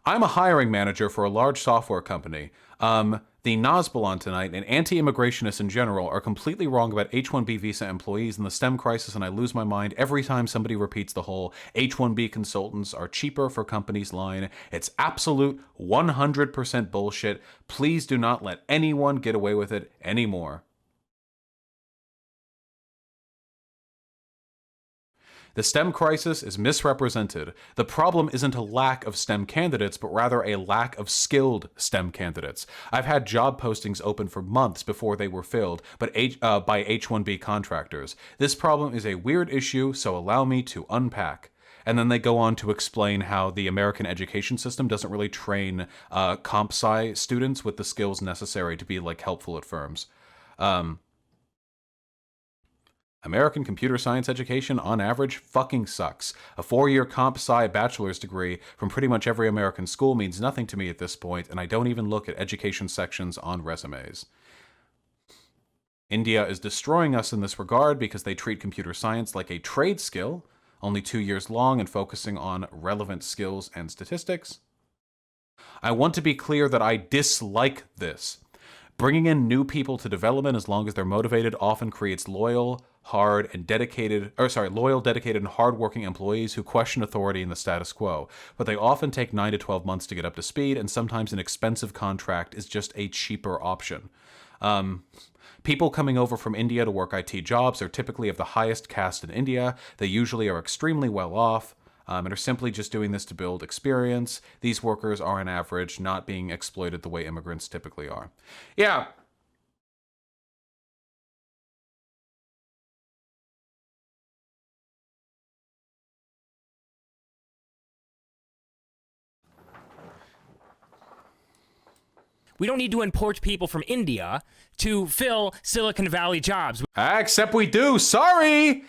I'm a hiring manager for a large software company. The Nosbalon tonight and anti-immigrationists in general are completely wrong about H-1B visa employees and the STEM crisis, and I lose my mind every time somebody repeats the whole H-1B consultants are cheaper for companies line. It's absolute 100% bullshit. Please do not let anyone get away with it anymore. The STEM crisis is misrepresented. The problem isn't a lack of STEM candidates, but rather a lack of skilled STEM candidates. I've had job postings open for months before they were filled, but by H-1B contractors. This problem is a weird issue, so allow me to unpack. And then they go on to explain how the American education system doesn't really train comp sci students with the skills necessary to be like helpful at firms. American computer science education, on average, fucking sucks. A 4-year comp sci bachelor's degree from pretty much every American school means nothing to me at this point, and I don't even look at education sections on resumes. India is destroying us in this regard because they treat computer science like a trade skill, only 2 years long and focusing on relevant skills and statistics. I want to be clear that I dislike this. Bringing in new people to development as long as they're motivated often creates loyal, dedicated, and hardworking employees who question authority in the status quo. But they often take 9 to 12 months to get up to speed, and sometimes an expensive contract is just a cheaper option. People coming over from India to work IT jobs are typically of the highest caste in India. They usually are extremely well off. And are simply just doing this to build experience. These workers are on average not being exploited the way immigrants typically are. Yeah. We don't need to import people from India to fill Silicon Valley jobs. Except we do. Sorry,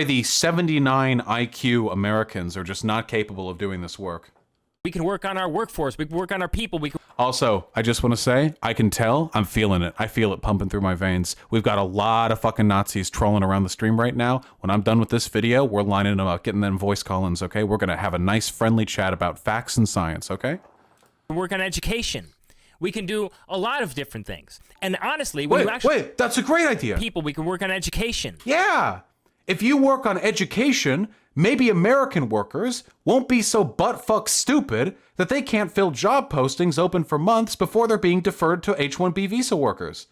the 79 IQ Americans are just not capable of doing this work. We can work on our workforce. We can work on our people. Also, I just want to say, I can tell, I'm feeling it. I feel it pumping through my veins. We've got a lot of fucking Nazis trolling around the stream right now. When I'm done with this video, we're lining them up, getting them voice call-ins, okay? We're going to have a nice friendly chat about facts and science, okay? Work on education. We can do a lot of different things. And honestly, wait, that's a great idea. People, we can work on education. Yeah. If you work on education, maybe American workers won't be so buttfuck stupid that they can't fill job postings open for months before they're being deferred to H-1B visa workers.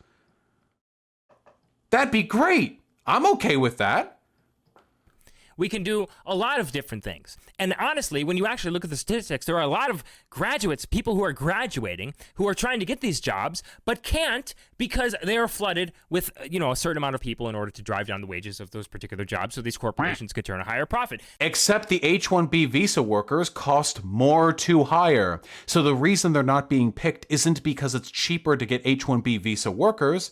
That'd be great. I'm okay with that. We can do a lot of different things. And honestly, when you actually look at the statistics, there are a lot of graduates, people who are graduating, who are trying to get these jobs, but can't because they are flooded with, a certain amount of people in order to drive down the wages of those particular jobs so these corporations could turn a higher profit. Except the H-1B visa workers cost more to hire. So the reason they're not being picked isn't because it's cheaper to get H-1B visa workers.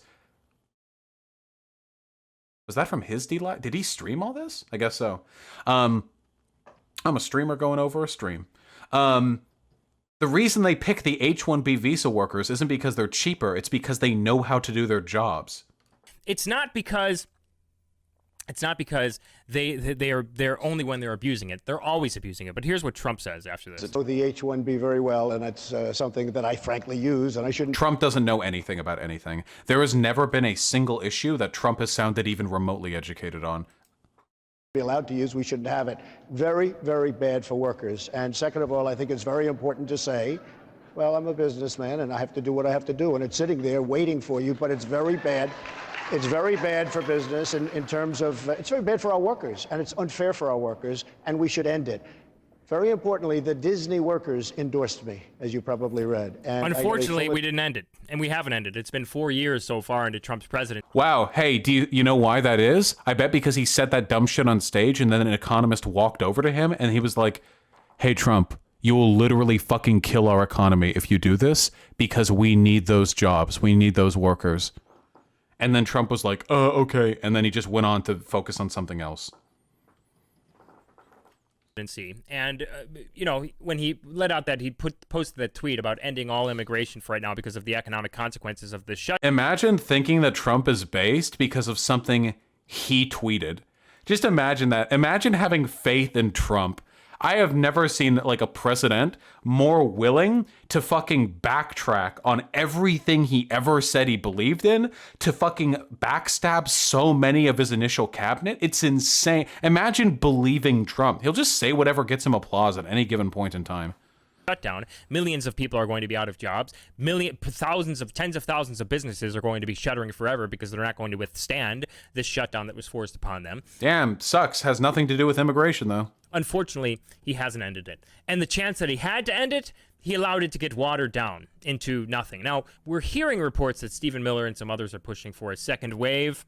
Was that from his D-Live? Did he stream all this? I guess so. I'm a streamer going over a stream. The reason they pick the H-1B visa workers isn't because they're cheaper. It's because they know how to do their jobs. It's not because they're only when they're abusing it. They're always abusing it. But here's what Trump says after this. I know the H-1B very well, and that's something that I frankly use, and I shouldn't. Trump doesn't know anything about anything. There has never been a single issue that Trump has sounded even remotely educated on. Be allowed to use, we shouldn't have it. Very, very bad for workers. And second of all, I think it's very important to say, well, I'm a businessman, and I have to do what I have to do, and it's sitting there waiting for you, but it's very bad. It's very bad for business in terms of, it's very bad for our workers, and it's unfair for our workers, and we should end it. Very importantly, the Disney workers endorsed me, as you probably read. And unfortunately, we didn't end it, and we haven't ended. It's been 4 years so far into Trump's presidency. Wow, hey, do you know why that is? I bet because he said that dumb shit on stage, and then an economist walked over to him, and he was like, hey, Trump, you will literally fucking kill our economy if you do this, because we need those jobs. We need those workers. And then Trump was like, okay. And then he just went on to focus on something else. And, when he let out that he posted that tweet about ending all immigration for right now because of the economic consequences of the shut. Imagine thinking that Trump is based because of something he tweeted. Just imagine that. Imagine having faith in Trump. I have never seen like a president more willing to fucking backtrack on everything he ever said he believed in, to fucking backstab so many of his initial cabinet. It's insane. Imagine believing Trump. He'll just say whatever gets him applause at any given point in time. Shutdown, millions of people are going to be out of jobs. Tens of thousands of businesses are going to be shuttering forever because they're not going to withstand this shutdown that was forced upon them. Damn, sucks. Has nothing to do with immigration, though. Unfortunately, he hasn't ended it. And the chance that he had to end it, he allowed it to get watered down into nothing. Now, we're hearing reports that Stephen Miller and some others are pushing for a second wave.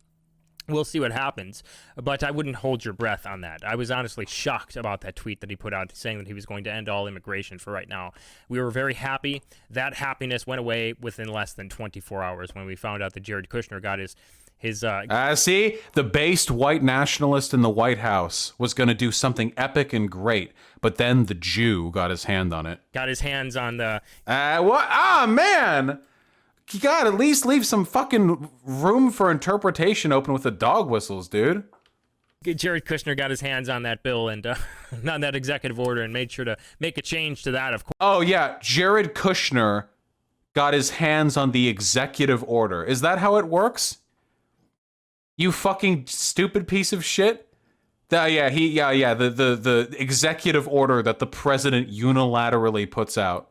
We'll see what happens, but I wouldn't hold your breath on that. I was honestly shocked about that tweet that he put out saying that he was going to end all immigration for right now. We were very happy. That happiness went away within less than 24 hours when we found out that Jared Kushner got his see, the based white nationalist in the White House was going to do something epic and great, but then the Jew got his hand on it. Got his hands on the... What? Ah, man! You gotta at least leave some fucking room for interpretation open with the dog whistles, dude. Jared Kushner got his hands on that bill and on that executive order and made sure to make a change to that, of course. Oh, yeah. Jared Kushner got his hands on the executive order. Is that how it works? You fucking stupid piece of shit. The executive order that the president unilaterally puts out.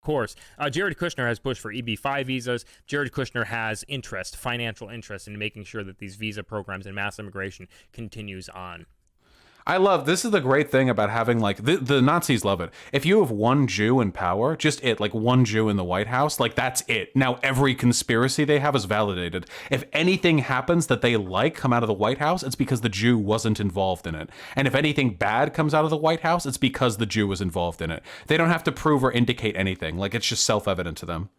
Course. Jared Kushner has pushed for EB-5 visas. Jared Kushner has financial interest in making sure that these visa programs and mass immigration continues on. I love, this is the great thing about having, like, the Nazis love it. If you have one Jew in power, just it, like one Jew in the White House, like that's it. Now every conspiracy they have is validated. If anything happens that they like come out of the White House, it's because the Jew wasn't involved in it. And if anything bad comes out of the White House, it's because the Jew was involved in it. They don't have to prove or indicate anything. Like, it's just self-evident to them.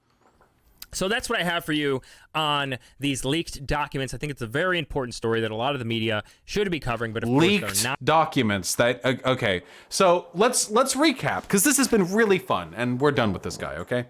So that's what I have for you on these leaked documents. I think it's a very important story that a lot of the media should be covering, but of leaked course they're not. Documents that okay. So let's recap, because this has been really fun, and we're done with this guy. Okay,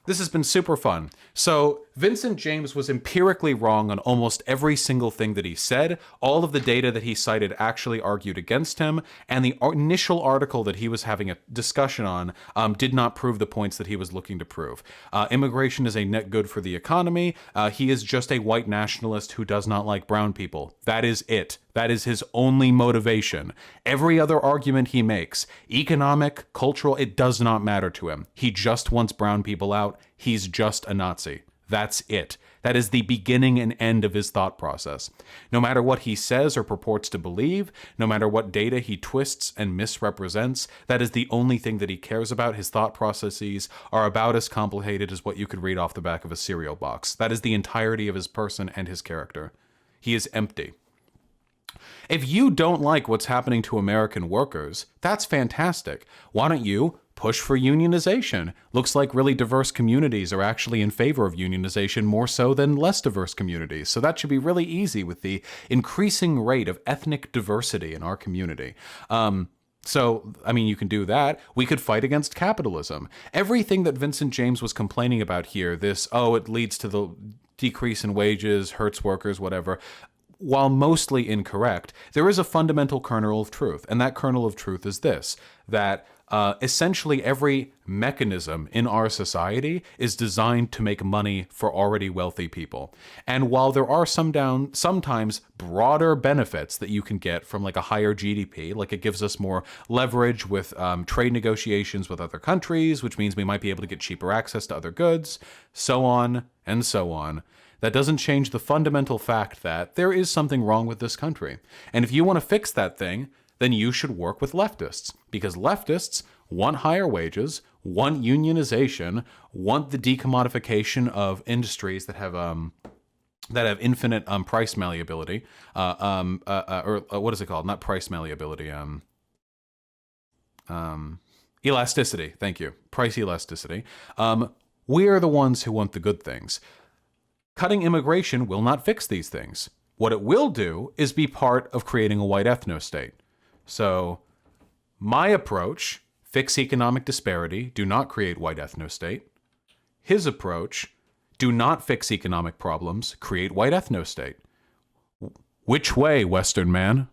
this has been super fun. So Vincent James was empirically wrong on almost every single thing that he said. All of the data that he cited actually argued against him, and the initial article that he was having a discussion on did not prove the points that he was looking to prove. Immigration is a net good for the economy. He is just a white nationalist who does not like brown people. That is it. That is his only motivation. Every other argument he makes, economic, cultural, it does not matter to him. He just wants brown people out. He's just a Nazi. That's it. That is the beginning and end of his thought process. No matter what he says or purports to believe, no matter what data he twists and misrepresents, that is the only thing that he cares about. His thought processes are about as complicated as what you could read off the back of a cereal box. That is the entirety of his person and his character. He is empty. If you don't like what's happening to American workers, that's fantastic. Why don't you push for unionization? Looks like really diverse communities are actually in favor of unionization more so than less diverse communities. So that should be really easy with the increasing rate of ethnic diversity in our community. So, I mean, you can do that. We could fight against capitalism. Everything that Vincent James was complaining about here, it leads to the decrease in wages, hurts workers, whatever. While mostly incorrect, there is a fundamental kernel of truth. And that kernel of truth is this, that essentially every mechanism in our society is designed to make money for already wealthy people. And while there are sometimes broader benefits that you can get from like a higher GDP, like it gives us more leverage with trade negotiations with other countries, which means we might be able to get cheaper access to other goods, so on and so on. That doesn't change the fundamental fact that there is something wrong with this country. And if you want to fix that thing, then you should work with leftists, because leftists want higher wages, want unionization, want the decommodification of industries that have infinite price malleability, or what is it called? Not price malleability, elasticity. Thank you, price elasticity. We are the ones who want the good things. Cutting immigration will not fix these things. What it will do is be part of creating a white ethno-state. So, my approach, fix economic disparity, do not create white ethno-state. His approach, do not fix economic problems, create white ethno-state. Which way, Western man?